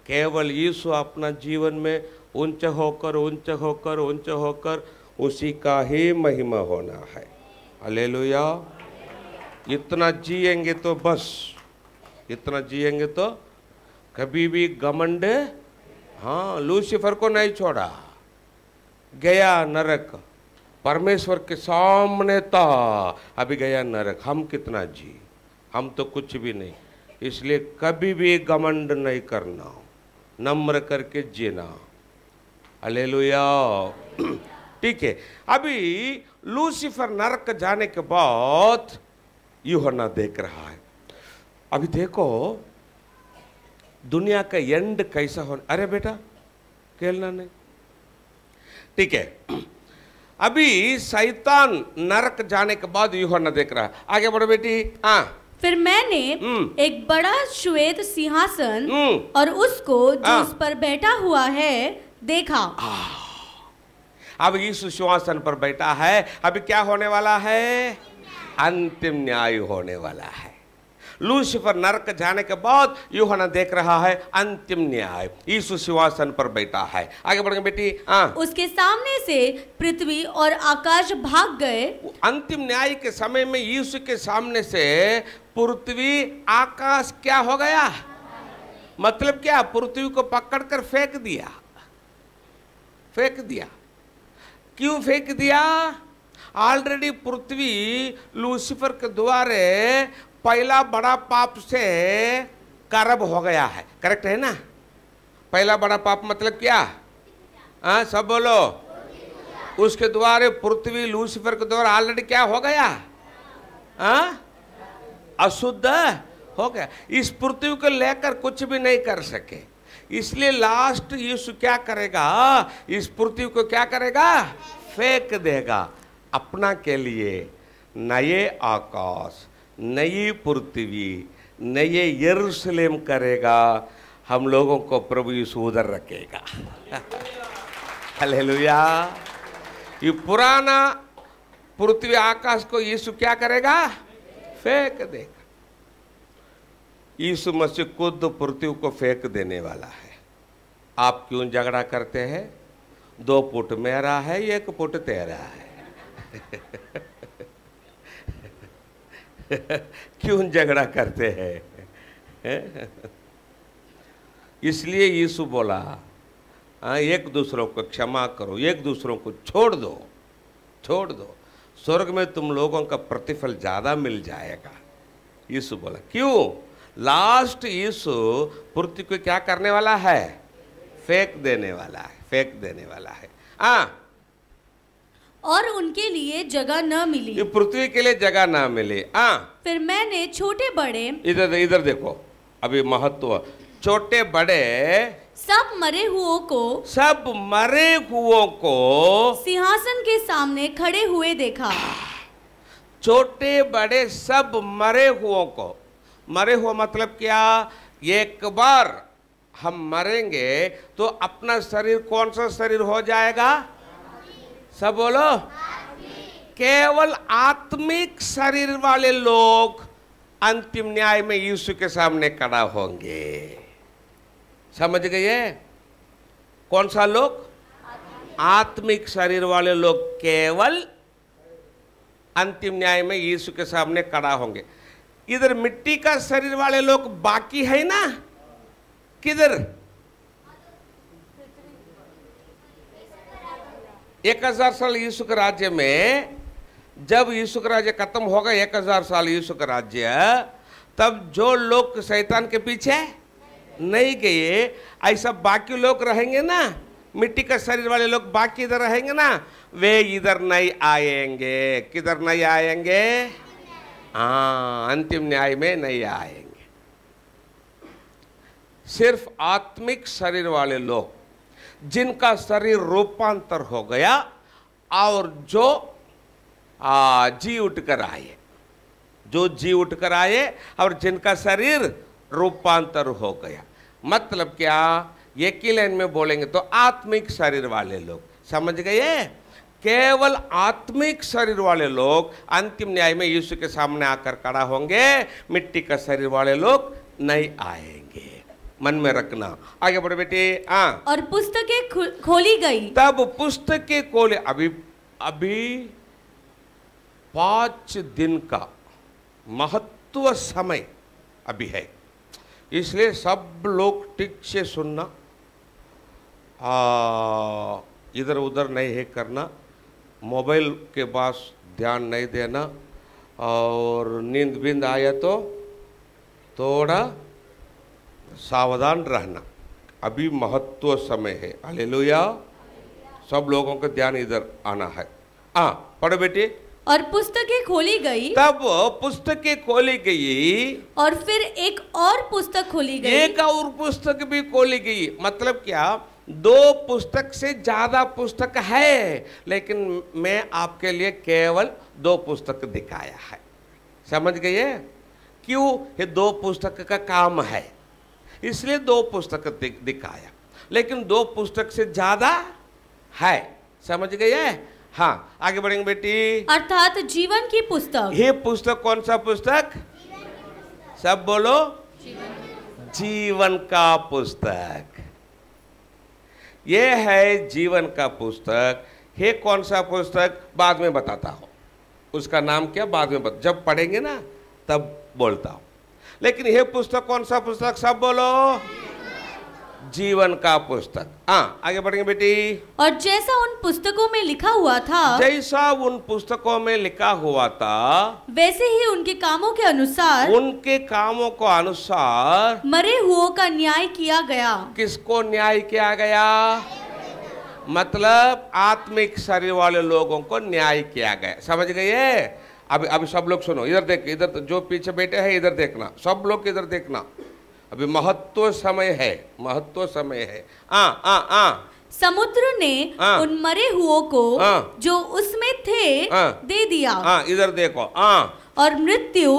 केवल यीशु अपना जीवन में ऊंचा होकर उसी का ही महिमा होना है। हालेलुया। इतना जिएंगे तो बस, इतना जिएंगे तो कभी भी घमंड। हाँ, लूसीफर को नहीं छोड़ा, गया नरक, परमेश्वर के सामने था, अभी गया नरक। हम कितना जी, हम तो कुछ भी नहीं। इसलिए कभी भी घमंड नहीं करना, नम्र करके जीना। हालेलुया। ठीक है, अभी लूसीफर नरक जाने के बाद यूहन्ना देख रहा है। अभी देखो दुनिया का एंड कैसा होना। अरे बेटा खेलना नहीं, ठीक है। अभी शैतान नरक जाने के बाद यूहन्ना देख रहा है। आगे बढ़ो बेटी। हाँ, फिर मैंने एक बड़ा श्वेत सिंहासन और उसको जो उस पर बैठा हुआ है देखा। अब यीशु सिंहासन पर बैठा है। अभी क्या होने वाला है? अंतिम न्याय होने वाला है। लूसीफर नरक जाने के बाद यूहन्ना देख रहा है अंतिम न्याय। यीशु सिंहासन पर बैठा है। आगे बढ़ गए बेटी। उसके सामने से पृथ्वी और आकाश भाग गए। अंतिम न्याय के समय में यीशु के सामने से पृथ्वी आकाश क्या हो गया? मतलब क्या? पृथ्वी को पकड़कर फेंक दिया। क्यों फेंक दिया? ऑलरेडी पृथ्वी लूसीफर के द्वारे पहला बड़ा पाप से करब हो गया है। करेक्ट है ना? पहला बड़ा पाप मतलब क्या? सब बोलो। उसके द्वारे पृथ्वी लूसीफर के द्वारा ऑलरेडी क्या हो गया? अशुद्ध हो गया। इस पृथ्वी को लेकर कुछ भी नहीं कर सके। इसलिए लास्ट यीशु क्या करेगा? इस पृथ्वी को क्या करेगा? फेंक देगा। अपना के लिए नए आकाश, नई पृथ्वी, नए यरूशलेम करेगा। हम लोगों को प्रभु यीशु उधर रखेगा। हालेलुया। ये पुराना पृथ्वी आकाश को यीशु क्या करेगा? फेंक देगा। यीशु मसीह खुद पृथ्वी को फेंक देने वाला है। आप क्यों झगड़ा करते हैं? 2 फुट मेरा है, 1 फुट तेरा है। क्यों झगड़ा करते हैं? इसलिए यीशु बोला एक दूसरों को क्षमा करो, एक दूसरों को छोड़ दो। स्वर्ग में तुम लोगों का प्रतिफल ज्यादा मिल जाएगा। यीशु बोला। क्यों? लास्ट यीशु पृथ्वी को क्या करने वाला है? फेंक देने वाला है। और उनके लिए जगह न मिली। ये पृथ्वी के लिए जगह ना मिली। फिर मैंने छोटे बड़े, इधर देखो, अभी महत्व। छोटे बड़े सब मरे हुओं को सिंहासन के सामने खड़े हुए देखा। छोटे बड़े सब मरे हुओं को। मरे हुआ मतलब क्या? एक बार हम मरेंगे तो अपना शरीर कौन सा शरीर हो जाएगा? सब बोलो। केवल आत्मिक शरीर वाले लोग अंतिम न्याय में यीशु के सामने खड़ा होंगे। समझ गए? कौन सा लोग? आत्मिक शरीर वाले लोग केवल अंतिम न्याय में यीशु के सामने खड़ा होंगे। इधर मिट्टी का शरीर वाले लोग बाकी है ना? किधर? 1000 साल यीशु के राज्य में, जब यीशु का राज्य खत्म होगा 1000 साल यीशु का राज्य, तब जो लोग शैतान के पीछे नहीं गए, ऐसा बाकी लोग रहेंगे ना, मिट्टी का शरीर वाले लोग बाकी इधर रहेंगे ना, वे इधर नहीं आएंगे। किधर नहीं आएंगे? हाँ, अंतिम न्याय में नहीं आएंगे। सिर्फ आत्मिक शरीर वाले लोग जिनका शरीर रूपांतर हो गया और जो जी उठकर आए, जो जी उठकर आए और जिनका शरीर रूपांतर हो गया। मतलब क्या? एक ही लाइन में बोलेंगे तो आत्मिक शरीर वाले लोग। समझ गए? केवल आत्मिक शरीर वाले लोग अंतिम न्याय में यीशु के सामने आकर खड़ा होंगे। मिट्टी का शरीर वाले लोग नहीं आएंगे। मन में रखना। आगे बढ़े बेटे। हाँ। और पुस्तकें खोली गई। तब पुस्तकें खोले। अभी 5 दिन का महत्व समय अभी है, इसलिए सब लोग ठीक से सुनना, इधर उधर नहीं है करना, मोबाइल के पास ध्यान नहीं देना, और नींद बिंद आया तो थोड़ा सावधान रहना। अभी महत्व समय है। हालेलुया। सब लोगों का ध्यान इधर आना है। पढ़ो बेटी। और पुस्तकें खोली गई। तब पुस्तकें खोली गई। और फिर एक और पुस्तक खोली गई। एक और पुस्तक भी खोली गई। मतलब क्या? 2 पुस्तक से ज्यादा पुस्तक है, लेकिन मैं आपके लिए केवल 2 पुस्तक दिखाया है। समझ गए? क्यों? ये 2 पुस्तक का काम है, इसलिए 2 पुस्तक दिखाया, लेकिन 2 पुस्तक से ज्यादा है। समझ गए? हाँ, आगे बढ़ेंगे बेटी। अर्थात जीवन की पुस्तक। ये पुस्तक कौन सा पुस्तक? सब बोलो। जीवन का पुस्तक। ये है जीवन का पुस्तक। ये कौन सा पुस्तक? बाद में बताता हूं, उसका नाम क्या बाद में जब पढ़ेंगे ना तब बोलता हूं। लेकिन यह पुस्तक कौन सा पुस्तक? सब बोलो। जीवन का पुस्तक। आगे बढ़ेंगे बेटी। और जैसा उन पुस्तकों में लिखा हुआ था, जैसा उन पुस्तकों में लिखा हुआ था, वैसे ही उनके कामों के अनुसार, उनके कामों को अनुसार मरे हुओं का न्याय किया गया। किसको न्याय किया गया? मतलब आत्मिक शरीर वाले लोगों को न्याय किया गया। समझ गए? अभी सब लोग सुनो, इधर देख, इधर जो पीछे बैठे हैं इधर देखना, सब लोग इधर देखना। अभी महत्व समय है, महत्व समय है। समुद्र ने उन मरे हुओं को जो उसमें थे दे दिया। इधर देखो। और मृत्यु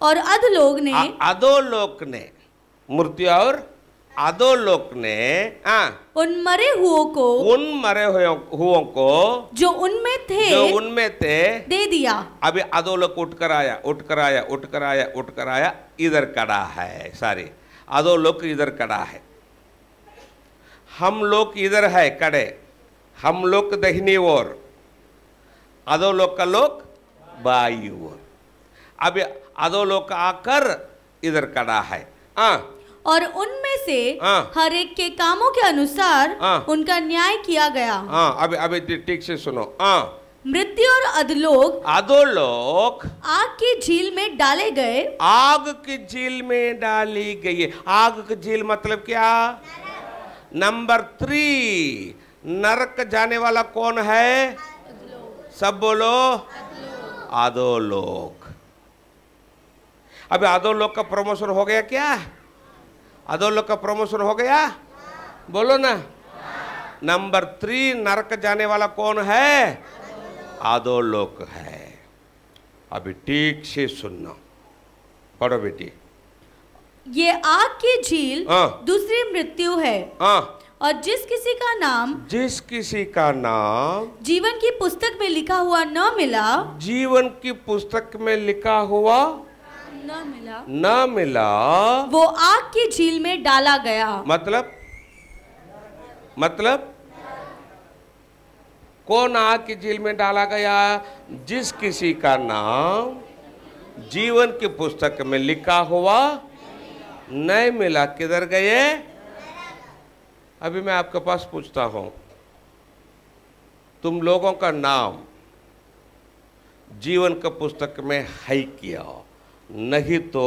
और अधोलोक ने, अधोलोक ने, मृत्यु और अधोलोक ने उन मरे हुओं को, उन मरे हुओं को जो उनमें थे दे दिया। अभी अधोलोक उठकर आया, उठकर आया, उठकर आया, उठकर आया, इधर खड़ा है। सारी अधोलोक इधर खड़ा है, हम लोग इधर है खड़े, हम लोग दाहिनी ओर, अधोलोक का लोग बाई ओर। अभी अधोलोक आकर इधर खड़ा है। और उनमें से हर एक के कामों के अनुसार उनका न्याय किया गया। अभी ठीक से सुनो। मृत्यु और अधोलोक आग की झील में डाले गए। आग की झील में डाली गई। आग की झील मतलब क्या? नंबर 3, नरक जाने वाला कौन है? सब बोलो। अधोलोक। अभी अधोलोक का प्रमोशन हो गया क्या? अधोलोक का प्रमोशन हो गया? बोलो ना। नंबर 3 नरक जाने वाला कौन है? अधोलोक है। अभी ठीक से सुनना, पढ़ो बेटी। ये आग की झील दूसरी मृत्यु है। और जिस किसी का नाम जीवन की पुस्तक में लिखा हुआ न मिला, जीवन की पुस्तक में लिखा हुआ न मिला, वो आग की झील में डाला गया। मतलब कौन आग की झील में डाला गया? जिस किसी का नाम जीवन की पुस्तक में लिखा हुआ नहीं मिला, किधर गए? अभी मैं आपके पास पूछता हूं, तुम लोगों का नाम जीवन की पुस्तक में है क्या? नहीं तो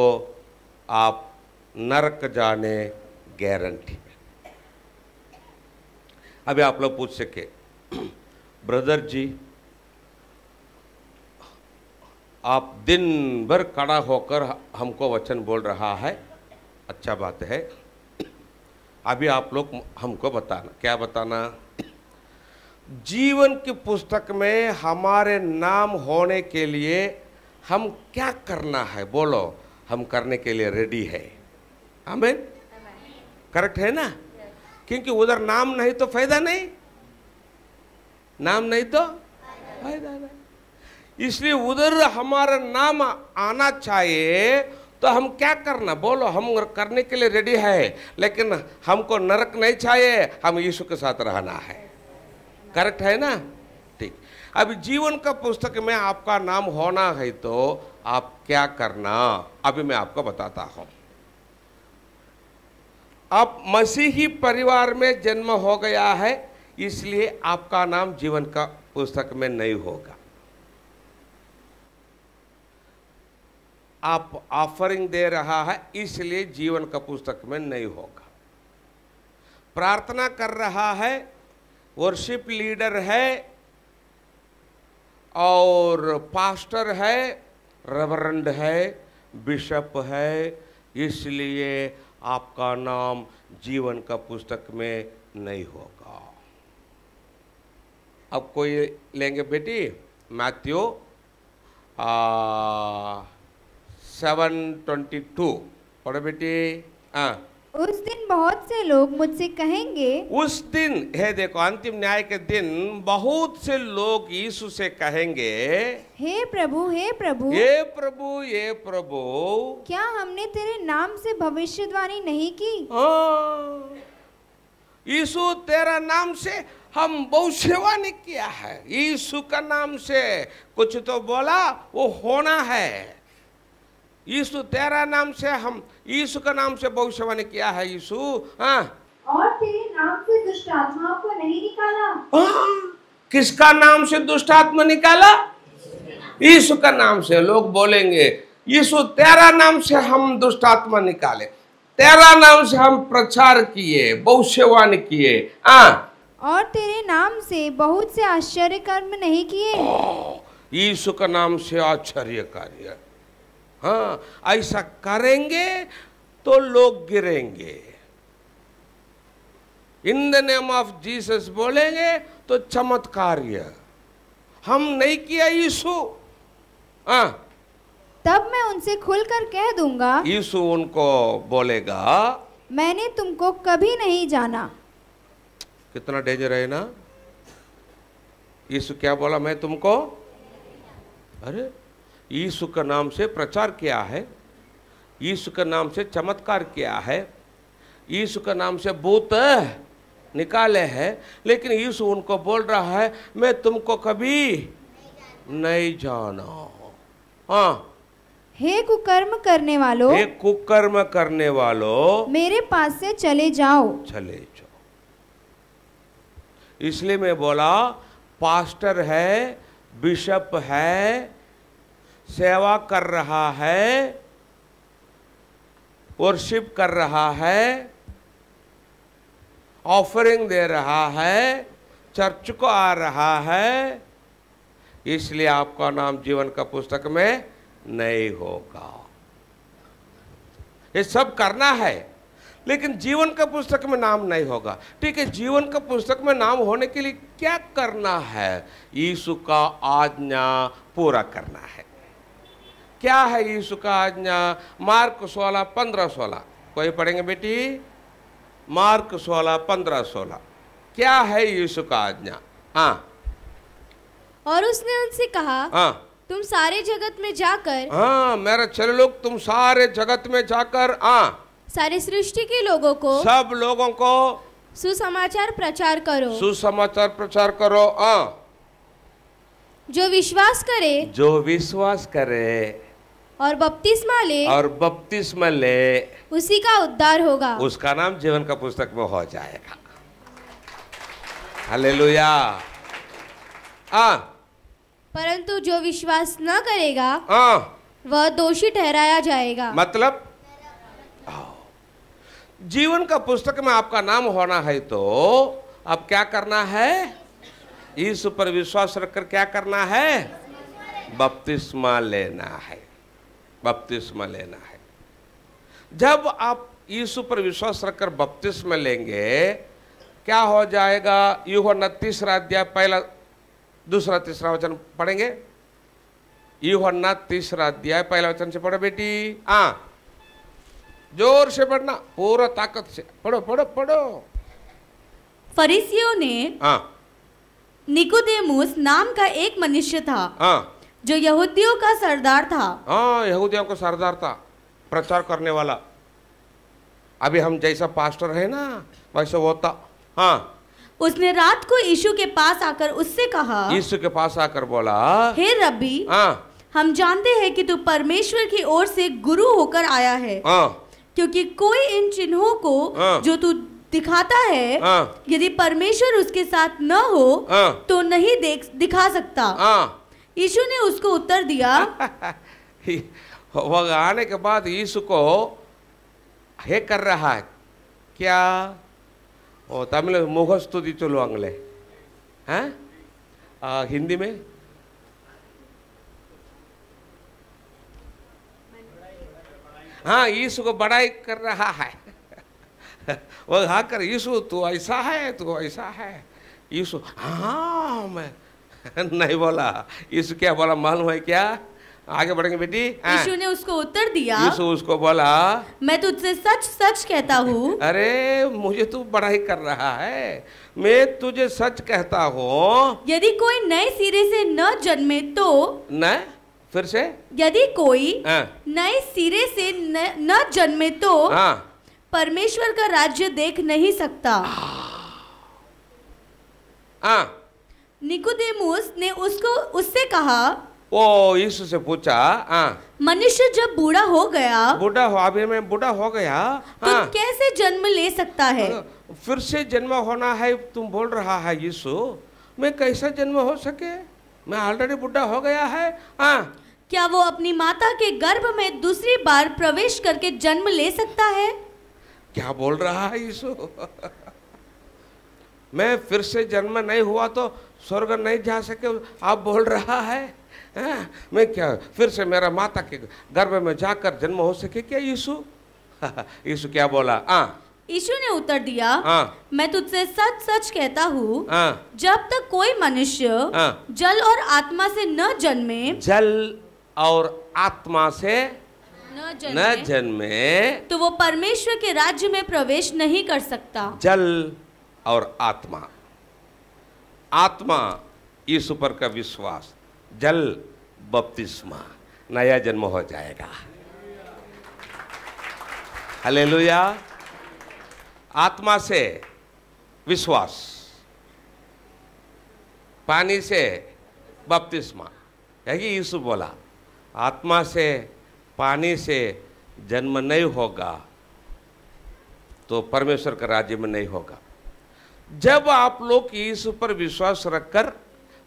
आप नरक जाने गारंटी। अभी आप लोग पूछ सके, ब्रदर जी आप दिन भर खड़ा होकर हमको वचन बोल रहा है, अच्छा बात है। अभी आप लोग हमको बताना, क्या बताना? जीवन की पुस्तक में हमारे नाम होने के लिए हम क्या करना है? बोलो, हम करने के लिए रेडी है। आमीन, करेक्ट है ना? क्योंकि उधर नाम नहीं तो फायदा नहीं, नाम नहीं तो फायदा नहीं। इसलिए उधर हमारा नाम आना चाहिए, तो हम क्या करना? बोलो, हम करने के लिए रेडी है, लेकिन हमको नरक नहीं चाहिए, हम यीशु के साथ रहना है। करेक्ट है ना? ठीक। अभी जीवन का पुस्तक में आपका नाम होना है तो आप क्या करना, अभी मैं आपको बताता हूं। आप मसीही परिवार में जन्म हो गया है, इसलिए आपका नाम जीवन का पुस्तक में नहीं होगा। आप ऑफरिंग दे रहा है, इसलिए जीवन का पुस्तक में नहीं होगा। प्रार्थना कर रहा है, वर्शिप लीडर है और पास्टर है, रेवरेंड है, बिशप है, इसलिए आपका नाम जीवन का पुस्तक में नहीं होगा। अब कोई लेंगे बेटी, मैथ्यू 7:22 पढ़ो बेटी। उस दिन बहुत से लोग मुझसे कहेंगे, उस दिन है, देखो अंतिम न्याय के दिन बहुत से लोग यीशु से कहेंगे, हे प्रभु, हे प्रभु, हे प्रभु, हे प्रभु, क्या हमने तेरे नाम से भविष्यवाणी नहीं की? यीशु तेरा नाम से हम भविष्यवाणी किया है। यीशु का नाम से कुछ तो बोला, वो होना है। यीशु तेरा नाम से, हम यीशु का नाम से भविष्यवाणी किया है। यीशु और तेरे नाम से दुष्ट आत्माओं को नहीं निकाला। किसका नाम से दुष्ट आत्मा निकाला? यीशु का नाम से। लोग बोलेंगे, यीशु तेरा नाम से हम दुष्ट आत्मा निकाले, तेरा नाम से हम प्रचार किए, भविष्यवाणी किए, और तेरे नाम से बहुत से आश्चर्य कर्म नहीं किए। यीशु का नाम से आश्चर्य कार्य, हाँ, ऐसा करेंगे तो लोग गिरेंगे। In the name of Jesus बोलेंगे तो चमत्कार्य हम नहीं किया यीशु। तब मैं उनसे खुलकर कह दूंगा, यीशु उनको बोलेगा, मैंने तुमको कभी नहीं जाना। कितना डेंजर है ना? यीशु क्या बोला? मैं तुमको, अरे यीशु का नाम से प्रचार किया है, यीशु का नाम से चमत्कार किया है, यीशु का नाम से भूत निकाले हैं, लेकिन यीशु उनको बोल रहा है, मैं तुमको कभी नहीं जाना। हे कुकर्म करने वालों, हे कुकर्म करने वालों, मेरे पास से चले जाओ, चले जाओ। इसलिए मैं बोला, पास्टर है, बिशप है, सेवा कर रहा है, वर्शिप कर रहा है, ऑफरिंग दे रहा है, चर्च को आ रहा है, इसलिए आपका नाम जीवन का पुस्तक में नहीं होगा। ये सब करना है, लेकिन जीवन का पुस्तक में नाम नहीं होगा। ठीक है, जीवन का पुस्तक में नाम होने के लिए क्या करना है? यीशु का आज्ञा पूरा करना है। क्या है यीशु का आज्ञा? मार्क 16:15-16 कोई पढ़ेंगे बेटी? मार्क 16:15-16 क्या है यीशु का आज्ञा? हाँ। और उसने उनसे कहा, हाँ, तुम सारे जगत में जाकर, हाँ मेरे चले लोग, तुम सारे जगत में जाकर, हाँ, सारी सृष्टि के लोगों को, सब लोगों को सुसमाचार प्रचार करो। सुसमाचार प्रचार करो। हाँ, जो विश्वास करे और बपतिस्मा ले उसी का उद्धार होगा। उसका नाम जीवन का पुस्तक में हो जाएगा। हालेलुया। परंतु जो विश्वास न करेगा वह दोषी ठहराया जाएगा। मतलब जीवन का पुस्तक में आपका नाम होना है तो अब क्या करना है? यीशु पर विश्वास रखकर क्या करना है? बपतिस्मा लेना है। बपतिस्मा लेना है। जब आप यीशु पर विश्वास रखकर बपतिस्मा लेंगे क्या हो जाएगा? यूहन्ना 3 अध्याय 1, 2, 3 वचन पढ़ेंगे। यूहन्ना 3 अध्याय 1 वचन से पढ़ो बेटी। हाँ, जोर से पढ़ना, पूरा ताकत से पढ़ो पढ़ो पढ़ो। फरीसियों ने निकोदेमुस नाम का एक मनुष्य था, जो यहूदियों का सरदार था। यहूदियों का सरदार था, प्रचार करने वाला। अभी हम जैसा पास्टर है ना वैसे वो था। उसने रात को यीशु के पास आकर उससे कहा, यीशु के पास आकर बोला, हे रब्बी, हम जानते हैं कि तू परमेश्वर की ओर से गुरु होकर आया है, क्योंकि कोई इन चिन्हों को जो तू दिखाता है यदि परमेश्वर उसके साथ न हो तो नहीं दिखा सकता। यीशु ने उसको उत्तर दिया। वो आने के बाद यीशु को हे कर रहा है क्या? ओ तमिल मुखस्तुति चलुवांगले हैं, हिंदी में हाँ, यीशु को बड़ाई कर रहा है। वो आकर यीशु तू ऐसा है, तू ऐसा है। यीशु हाँ मैं नहीं बोला। यीशु क्या बोला मालूम है क्या? आगे बढ़ेंगे बेटी। यीशु ने उसको उत्तर दिया, यीशु उसको बोला, मैं तुझसे सच सच कहता हूँ। अरे मुझे तू बड़ाई कर रहा है, मैं तुझे सच कहता हूँ, यदि कोई नए सिरे से न जन्मे तो न फिर से यदि कोई नए सिरे से न जन्मे तो परमेश्वर का राज्य देख नहीं सकता। निकोदेमुस ने उससे कहा, वो यीशु से पूछा, मनुष्य जब बूढ़ा हो गया, अभी मैं बूढ़ा हो गया तो कैसे जन्म ले सकता है? फिर से जन्म होना है तुम बोल रहा है यीशु, मैं कैसा जन्म हो सके? मैं ऑलरेडी बूढ़ा हो गया है। क्या वो अपनी माता के गर्भ में दूसरी बार प्रवेश करके जन्म ले सकता है? क्या बोल रहा है यीशु? मैं फिर से जन्म नहीं हुआ तो स्वर्ग नहीं जा सके आप बोल रहा है? मैं क्या फिर से मेरा माता के गर्भ में जाकर जन्म हो सके क्या यीशु? यीशु क्या बोला? यीशु ने उत्तर दिया, मैं तुझसे सच सच कहता हूँ, जब तक कोई मनुष्य जल और आत्मा से न जन्मे, जल और आत्मा से न जन्मे तो वो परमेश्वर के राज्य में प्रवेश नहीं कर सकता। जल और आत्मा, आत्मा यीशु पर का विश्वास, जल बपतिस्मा, नया जन्म हो जाएगा। हालेलुया। आत्मा से विश्वास, पानी से बपतिस्मा। यही यीशु बोला, आत्मा से पानी से जन्म नहीं होगा तो परमेश्वर का राज्य में नहीं होगा। जब आप लोग यीशु पर विश्वास रखकर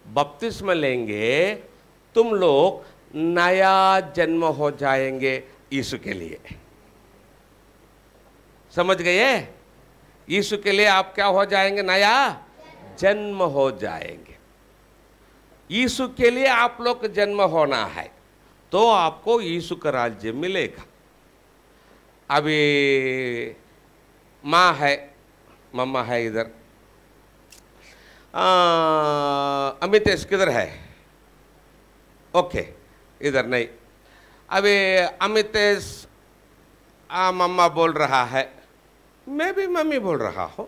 बपतिस्मा लेंगे, तुम लोग नया जन्म हो जाएंगे यीशु के लिए। समझ गए? यीशु के लिए आप क्या हो जाएंगे? नया जन्म हो जाएंगे। यीशु के लिए आप लोग जन्म होना है तो आपको यीशु का राज्य मिलेगा। अभी माँ है, मम्मा है इधर, अमितेश किधर है? ओके, इधर नहीं। अभी अमितेश मम्मा बोल रहा है, मैं भी मम्मी बोल रहा हूं।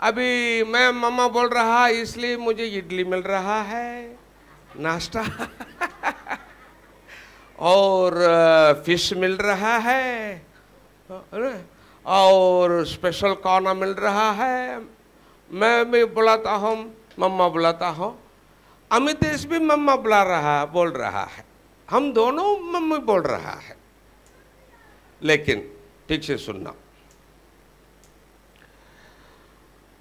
अभी मैं मम्मा बोल रहा इसलिए मुझे इडली मिल रहा है नाश्ता और फिश मिल रहा है और स्पेशल खाना मिल रहा है। मैं भी बुलाता हूँ, मम्मा बुलाता हूँ, अमितेश भी मम्मा बोल रहा है, हम दोनों मम्मी बोल रहा है। लेकिन ठीक से सुनना,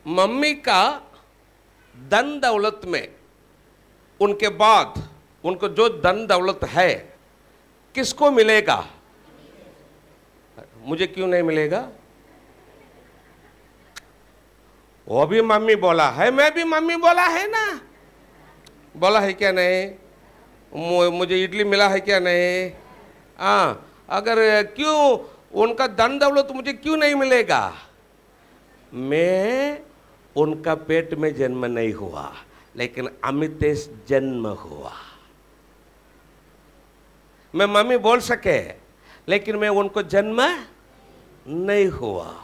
मम्मी का धन दौलत में उनके बाद उनको जो धन दौलत है किसको मिलेगा? मुझे क्यों नहीं मिलेगा? वो भी मम्मी बोला है, मैं भी मम्मी बोला है ना, बोला है क्या नहीं? मुझे इडली मिला है क्या नहीं? हाँ, अगर क्यों उनका धन दौलत मुझे क्यों नहीं मिलेगा? मैं उनका पेट में जन्म नहीं हुआ, लेकिन अमितेश जन्म हुआ। मैं मम्मी बोल सके, लेकिन मैं उनको जन्म नहीं हुआ।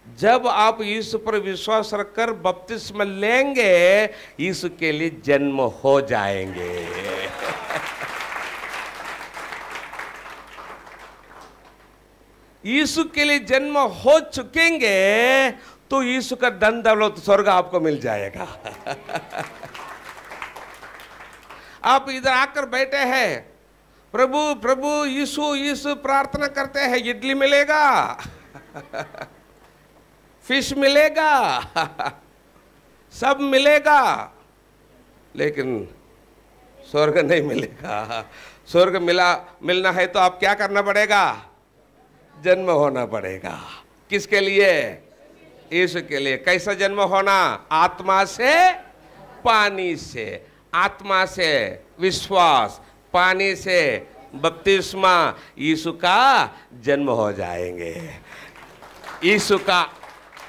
जब आप यीशु पर विश्वास रखकर बपतिस्मा लेंगे, यीशु के लिए जन्म हो जाएंगे। यीशु के लिए जन्म हो चुकेंगे तो यीशु का धन दौलत स्वर्ग आपको मिल जाएगा। आप इधर आकर बैठे हैं, प्रभु प्रभु यीशु यीशु प्रार्थना करते हैं, इडली मिलेगा, फिश मिलेगा, सब मिलेगा, लेकिन स्वर्ग नहीं मिलेगा। स्वर्ग मिलना है तो आप क्या करना पड़ेगा? जन्म होना पड़ेगा। किसके लिए? यीशु के लिए। कैसा जन्म होना? आत्मा से, पानी से। आत्मा से विश्वास, पानी से बपतिस्मा, यीशु का जन्म हो जाएंगे।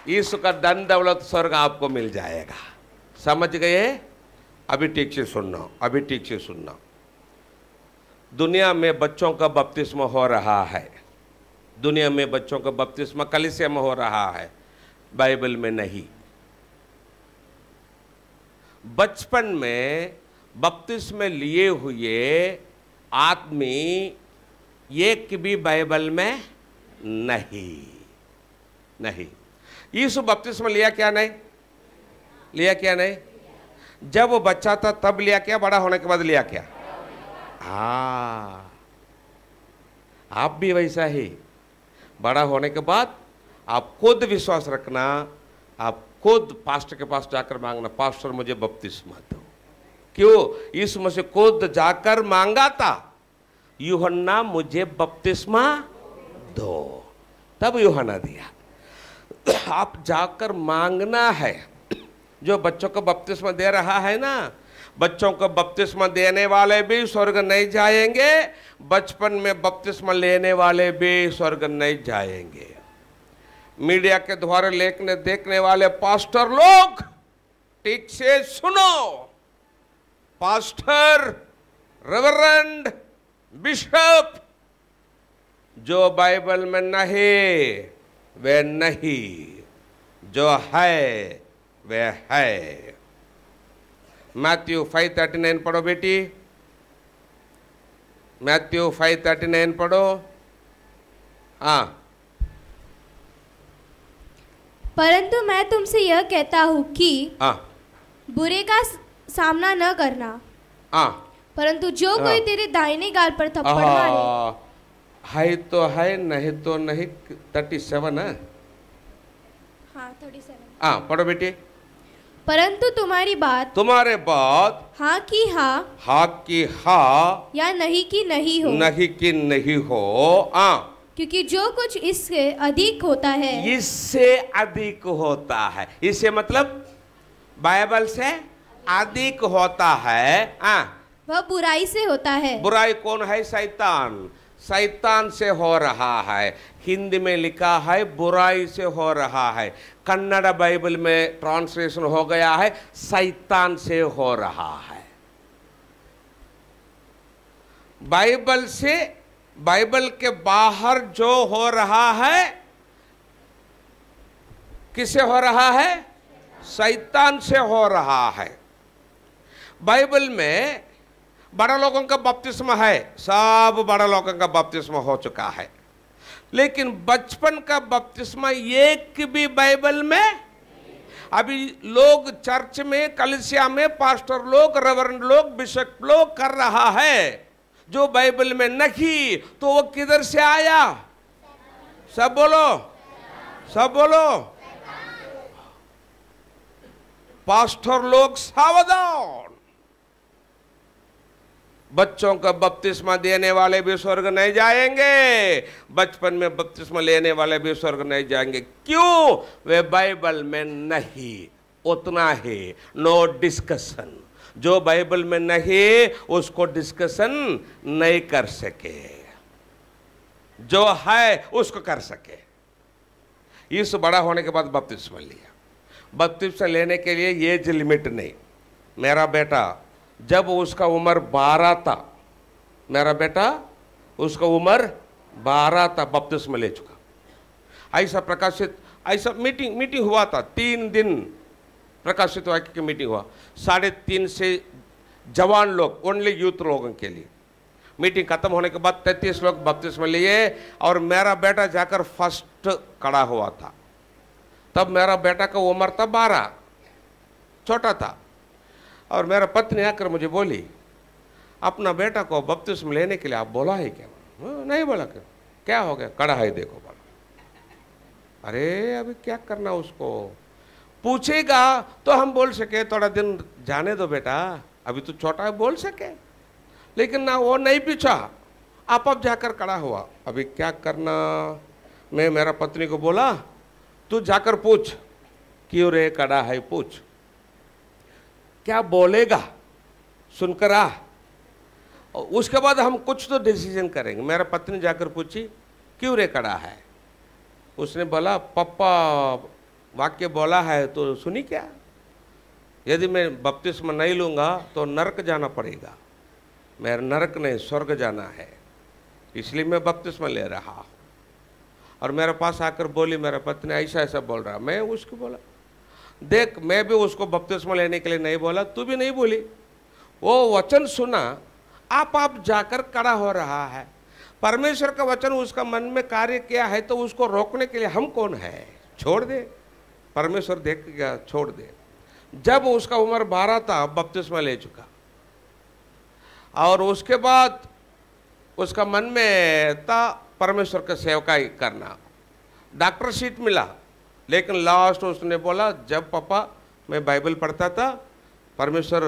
यीशु का धन दौलत स्वर्ग आपको मिल जाएगा। समझ गए? अभी ठीक से सुनना, अभी ठीक से सुनना। दुनिया में बच्चों का बपतिस्मा हो रहा है, दुनिया में बच्चों का बपतिस्मा कलीसिया में हो रहा है, बाइबल में नहीं। बचपन में बपतिस्मा लिए हुए आदमी एक भी बाइबल में नहीं। यीशु बपतिस्मा लिया क्या नहीं? लिया क्या नहीं? जब वो बच्चा था तब लिया क्या? बड़ा होने के बाद लिया क्या? हाँ, आप भी वैसा ही बड़ा होने के बाद आप खुद विश्वास रखना, आप खुद पास्टर के पास जाकर मांगना, पास्टर मुझे बपतिस्मा दो। क्यों? यीशु मसीह खुद जाकर मांगा था, यूहन्ना मुझे बपतिस्मा दो, तब यूहन्ना दिया। आप जाकर मांगना है। जो बच्चों को बपतिस्मा दे रहा है ना, बच्चों को बपतिस्मा देने वाले भी स्वर्ग नहीं जाएंगे, बचपन में बपतिस्मा लेने वाले भी स्वर्ग नहीं जाएंगे। मीडिया के द्वारा देखने वाले पास्टर लोग ठीक से सुनो, पास्टर, रेवरेंड, बिशप, जो बाइबल में नहीं वे नहीं, जो है वे है। मैथ्यू 5:39 पढ़ो बेटी, मैथ्यू 5:39 पढ़ो। हाँ। परंतु मैं तुमसे यह कहता हूँ कि बुरे का सामना न करना, परंतु जो कोई तेरे दाहिने गाल पर थप्पड़ मारे, है तो है, नहीं तो नहीं। 37 है। हाँ 37। हाँ पढ़ो बेटी। परंतु तुम्हारे बात हाँ की हाँ, हाँ की हाँ, या नहीं की नहीं हो, नहीं की नहीं हो। क्योंकि जो कुछ इससे अधिक होता है, इससे अधिक होता है, इससे मतलब बाइबल से अधिक होता है, वह बुराई से होता है। बुराई कौन है? शैतान। शैतान से हो रहा है। हिंदी में लिखा है बुराई से हो रहा है, कन्नड़ बाइबल में ट्रांसलेशन हो गया है शैतान से हो रहा है। बाइबल से, बाइबल के बाहर जो हो रहा है किससे हो रहा है? शैतान से हो रहा है। बाइबल में बड़ा लोगों का बपतिस्मा है, सब बड़ा लोगों का बपतिस्मा हो चुका है, लेकिन बचपन का बपतिस्मा एक भी बाइबल में। अभी लोग चर्च में, कलीसिया में पास्टर लोग, रेवरेंड लोग, बिशप लोग कर रहा है जो बाइबल में नहीं, तो वो किधर से आया? सब बोलो, सब बोलो। पास्टर लोग सावधान, बच्चों का बपतिस्मा देने वाले भी स्वर्ग नहीं जाएंगे, बचपन में बपतिस्मा लेने वाले भी स्वर्ग नहीं जाएंगे। क्यों? वे बाइबल में नहीं। उतना ही, नो डिस्कशन। जो बाइबल में नहीं उसको डिस्कशन नहीं कर सके, जो है उसको कर सके। इस बड़ा होने के बाद बपतिस्मा लिया। बपतिस्मा लेने के लिए एज लिमिट नहीं। मेरा बेटा जब उसका उम्र 12 था, मेरा बेटा उसका उम्र 12 था, बपतिस्मा ले चुका। ऐसा प्रकाशित, ऐसा मीटिंग हुआ था, 3 दिन प्रकाशित वाक्य की मीटिंग हुआ। 3.5 से जवान लोग, ओनली यूथ लोगों के लिए। मीटिंग खत्म होने के बाद 33 लोग बपतिस्मा लिए और मेरा बेटा जाकर फर्स्ट खड़ा हुआ था। तब मेरा बेटा का उम्र था 12, छोटा था। और मेरा पत्नी आकर मुझे बोली, अपना बेटा को बपतिस्मा लेने के लिए आप बोला है क्या? नहीं बोला। क्या हो गया? कड़ा है देखो। बोला, अरे अभी क्या करना उसको, पूछेगा तो हम बोल सके थोड़ा दिन जाने दो बेटा, अभी तो छोटा है, बोल सके। लेकिन ना, वो नहीं पूछा, आप अब जाकर खड़ा हुआ। अभी क्या करना? मैं मेरा पत्नी को बोला, तू जाकर पूछ, क्यों रे खड़ा है, पूछ क्या बोलेगा, सुनकर आ, उसके बाद हम कुछ तो डिसीजन करेंगे। मेरा पत्नी जाकर पूछी, क्यों रे खड़ा है? उसने बोला, पप्पा वाक्य बोला है तो सुनी क्या? यदि मैं बपतिस्मा नहीं लूँगा तो नरक जाना पड़ेगा। मेरा नरक नहीं, स्वर्ग जाना है, इसलिए मैं बपतिस्मा ले रहा हूँ। और मेरे पास आकर बोली, मेरा पत्नी ऐसा ऐसा बोल रहा। मैं उसको बोला, देख, मैं भी उसको बपतिस्मा लेने के लिए नहीं बोला, तू भी नहीं बोली। वो वचन सुना, आप जाकर खड़ा हो रहा है। परमेश्वर का वचन उसका मन में कार्य किया है, तो उसको रोकने के लिए हम कौन है? छोड़ दे, परमेश्वर देखेगा, छोड़ दे। जब उसका उम्र 12 था, बपतिस्मा ले चुका। और उसके बाद उसका मन में था परमेश्वर का सेवकाई करना। डॉक्टर सीट मिला, लेकिन लास्ट उसने बोला, जब पापा मैं बाइबल पढ़ता था, परमेश्वर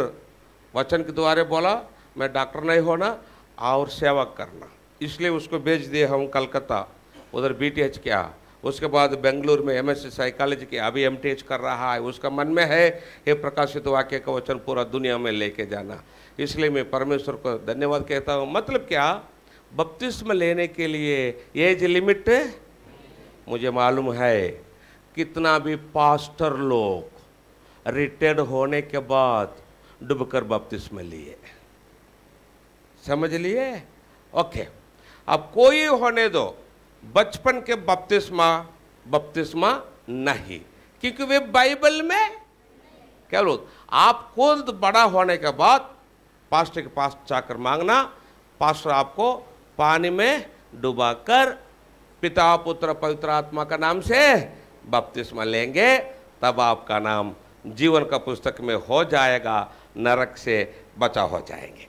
वचन के द्वारा बोला मैं डॉक्टर नहीं होना और सेवा करना, इसलिए उसको भेज दिए हम कलकत्ता, उधर BTH किया। उसके बाद बेंगलुरु में MSc साइकोलॉजी की, अभी MTH कर रहा है। उसका मन में है ये प्रकाशित वाक्य का वचन पूरा दुनिया में लेके जाना। इसलिए मैं परमेश्वर को धन्यवाद कहता हूँ। मतलब क्या? बपतिस्मा लेने के लिए एज लिमिट, मुझे मालूम है कितना भी पास्टर लोग रिटायर्ड होने के बाद डूबकर बपतिस्मा लिए, समझ लिए? ओके, अब कोई होने दो, बचपन के बपतिस्मा नहीं, क्योंकि वे बाइबल में क्या लोग। आप खुद बड़ा होने के बाद पास्टर के पास जाकर मांगना, पास्टर आपको पानी में डुबाकर पिता पुत्र पवित्र आत्मा का नाम से बपतिस्मा लेंगे, तब आपका नाम जीवन का पुस्तक में हो जाएगा, नरक से बचा हो जाएंगे।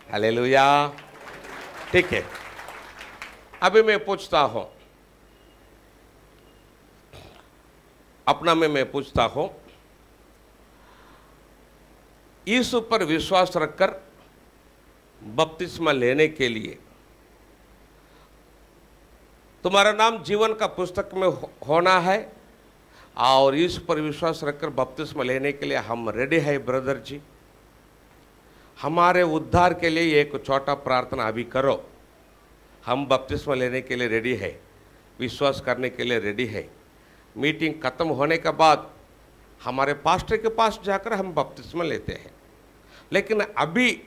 हालेलुया। ठीक है, अभी मैं पूछता हूं, अपना में मैं पूछता हूं, यीशु पर विश्वास रखकर बपतिस्मा लेने के लिए तुम्हारा नाम जीवन का पुस्तक में होना है, और इस पर विश्वास रखकर बपतिस्मा लेने के लिए हम रेडी है। ब्रदर जी, हमारे उद्धार के लिए एक छोटा प्रार्थना अभी करो। हम बपतिस्मा लेने के लिए रेडी है, विश्वास करने के लिए रेडी है। मीटिंग खत्म होने के बाद हमारे पास्टर के पास जाकर हम बपतिस्मा लेते हैं, लेकिन अभी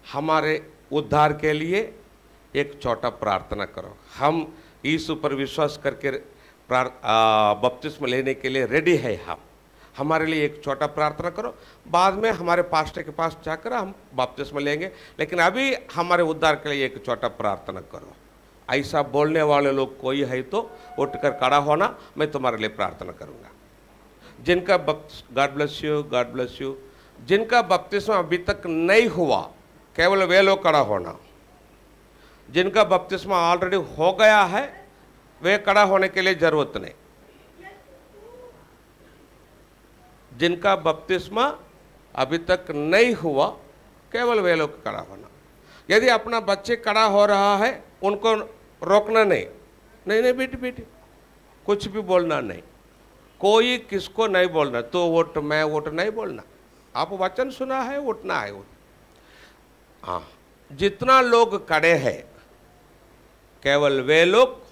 हमारे उद्धार के लिए एक छोटा प्रार्थना करो। हम यीशु पर विश्वास करके बपतिस्म लेने के लिए रेडी है हम। हमारे लिए एक छोटा प्रार्थना करो, बाद में हमारे पास्टर के पास जाकर हम बपतिस्म लेंगे, लेकिन अभी हमारे उद्धार के लिए एक छोटा प्रार्थना करो। ऐसा बोलने वाले लोग कोई है तो उठकर खड़ा होना, मैं तुम्हारे लिए प्रार्थना करूंगा। जिनका God bless you, God bless you. जिनका बपतिस्मा अभी तक नहीं हुआ, केवल वे लोग खड़ा होना। जिनका बपतिस्मा ऑलरेडी हो गया है, वे खड़ा होने के लिए जरूरत नहीं। जिनका बपतिस्मा अभी तक नहीं हुआ, केवल वे लोग खड़ा होना। यदि अपना बच्चे खड़ा हो रहा है, उनको रोकना नहीं, नहीं नहीं बेटी बेटी, कुछ भी बोलना नहीं, कोई किसको नहीं बोलना, तो वोट मैं वोट नहीं बोलना। आप वचन सुना है, उठना है। हाँ, जितना लोग खड़े हैं, केवल वे लोग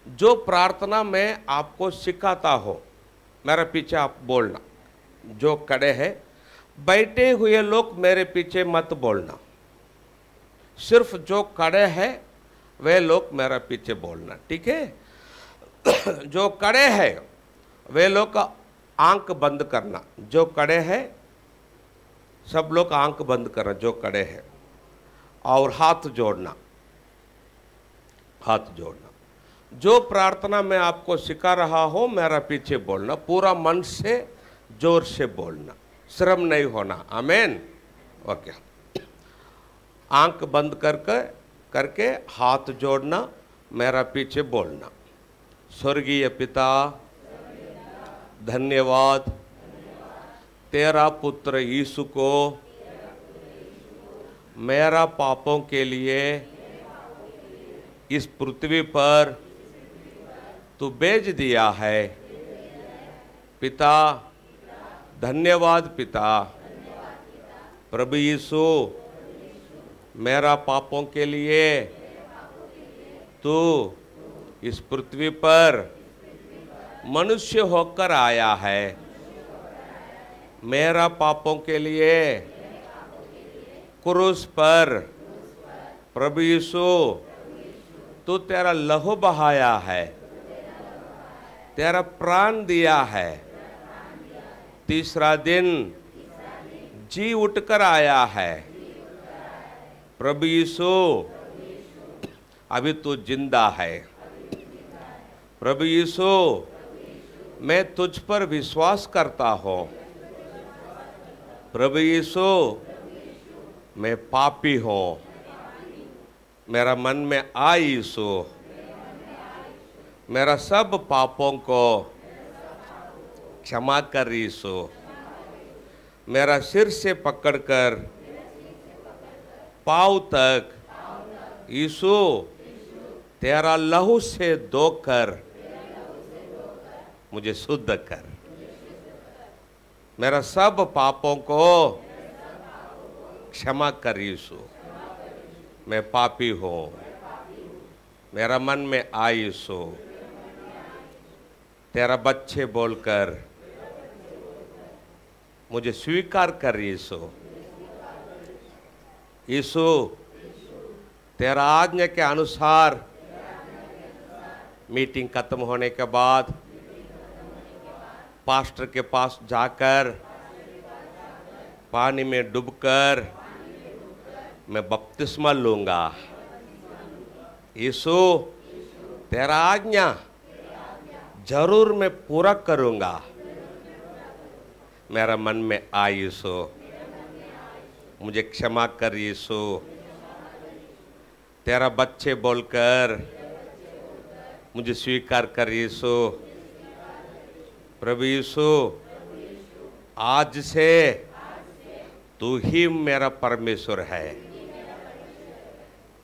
जो प्रार्थना में आपको सिखाता हो, मेरे पीछे आप बोलना। जो खड़े हैं, बैठे हुए लोग मेरे पीछे मत बोलना। सिर्फ जो खड़े हैं वे लोग मेरा पीछे बोलना, ठीक है। जो खड़े हैं वे लोग का आंख बंद करना। जो खड़े हैं सब लोग आंख बंद करना, जो खड़े हैं, और हाथ जोड़ना, हाथ जोड़ना। जो प्रार्थना मैं आपको सिखा रहा हूं, मेरा पीछे बोलना, पूरा मन से जोर से बोलना, शर्म नहीं होना। आमीन। ओके, आंख बंद करके हाथ जोड़ना, मेरा पीछे बोलना। स्वर्गीय पिता, धन्यवाद तेरा पुत्र यीशु को मेरा पापों के लिए इस पृथ्वी पर तू भेज दिया है। पिता, धन्यवाद पिता। प्रभु यीशु, मेरा पापों के लिए तू इस पृथ्वी पर मनुष्य होकर आया है। मेरा पापों के लिए क्रूस पर प्रभु यीशु तू तेरा लहू बहाया है, तेरा प्राण दिया है, तीसरा दिन जी उठकर आया है। प्रभु यीशु, अभी तू जिंदा है। प्रभु यीशु, मैं तुझ पर विश्वास करता हूँ। प्रभु यीशु, मैं पापी हूँ, मेरा मन में आ यीशु, मेरा सब पापों को क्षमा कर यीशु। मेरा सिर से पकड़कर पाँव तक यीशु तेरा लहू से धोकर मुझे शुद्ध कर। मेरा सब पापों को क्षमा कर यीशु। मैं पापी हूँ, मेरा मन में आ यीशु। तेरा बच्चे बोलकर मुझे स्वीकार कर यीशु। यीशु, तेरा आज्ञा के अनुसार मीटिंग खत्म होने के बाद पास्टर के पास जाकर पानी में डूबकर मैं बपतिस्मा लूंगा। यीशु, तेरा आज्ञा जरूर मैं पूरा करूंगा। मेरा मन में आ यीशु, मुझे क्षमा कर यीशु। तेरा बच्चे बोलकर मुझे स्वीकार कर यीशु। प्रभु यीशु, आज से तू ही मेरा परमेश्वर है।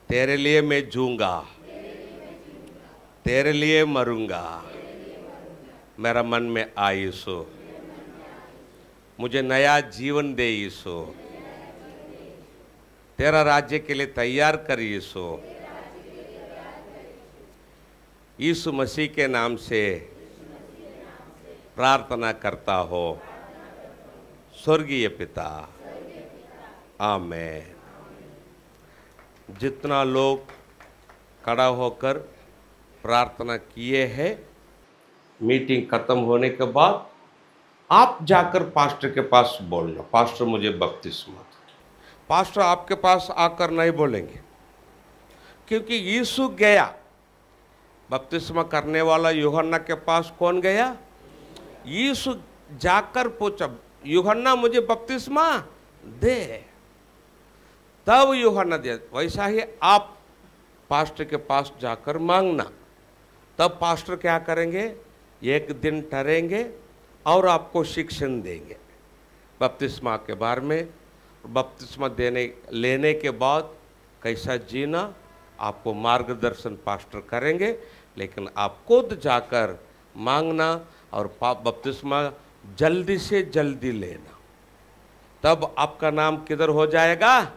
तेरे लिए मैं जूंगा, तेरे लिए मरूंगा। मेरा मन में आ यीशु, मुझे नया जीवन दे यीशु। तेरा राज्य के लिए तैयार कर यीशु। यीशु मसीह के नाम से प्रार्थना करता हो, स्वर्गीय पिता। आमेन। जितना लोग खड़ा होकर प्रार्थना किए हैं। मीटिंग खत्म होने के बाद आप जाकर पास्टर के पास बोलना, पास्टर मुझे बपतिस्मा दो। पास्टर आपके पास आकर नहीं बोलेंगे, क्योंकि यीशु गया बपतिस्मा करने वाला यूहन्ना के पास। कौन गया? यीशु जाकर पूछा, यूहन्ना मुझे बपतिस्मा दे, तब यूहन्ना दे। वैसा ही आप पास्टर के पास जाकर मांगना, तब पास्टर क्या करेंगे? एक दिन ठहरेंगे और आपको शिक्षण देंगे बपतिस्मा के बारे में। बपतिस्मा लेने के बाद कैसा जीना, आपको मार्गदर्शन पास्टर करेंगे, लेकिन आप खुद जाकर मांगना और बपतिस्मा जल्दी से जल्दी लेना। तब आपका नाम किधर हो जाएगा?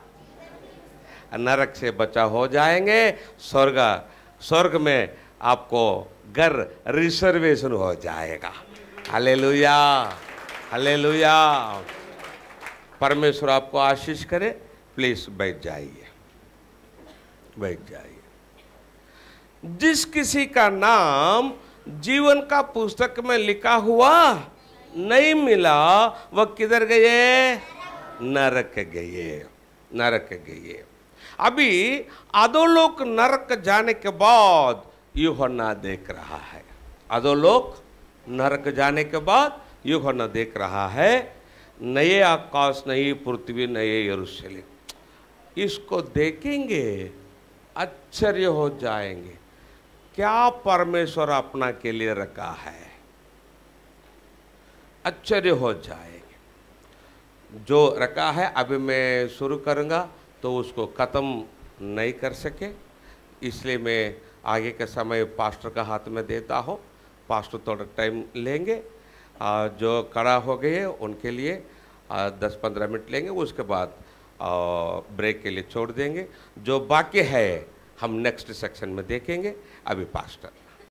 नरक से बचा हो जाएंगे। स्वर्ग में आपको घर रिजर्वेशन हो जाएगा। Hallelujah, hallelujah. परमेश्वर आपको आशीष करे। प्लीज बैठ जाइए, बैठ जाइए। जिस किसी का नाम जीवन का पुस्तक में लिखा हुआ नहीं मिला, वह किधर गए? नरक गए, नरक गए। अभी अधोलोक नरक जाने के बाद यूहन्ना देख रहा है। अधोलोक नरक जाने के बाद यूहन्ना देख रहा है नए आकाश, नई पृथ्वी, नए यरूशलेम। इसको देखेंगे, आश्चर्य हो जाएंगे, क्या परमेश्वर अपना के लिए रखा है। आश्चर्य हो जाएंगे। जो रखा है अभी मैं शुरू करूँगा तो उसको ख़त्म नहीं कर सके, इसलिए मैं आगे का समय पास्टर का हाथ में देता हूँ। पास्टर थोड़ा टाइम लेंगे, जो खड़ा हो गए उनके लिए 10-15 मिनट लेंगे, उसके बाद ब्रेक के लिए छोड़ देंगे। जो बाकी है हम नेक्स्ट सेक्शन में देखेंगे। अभी पास्टर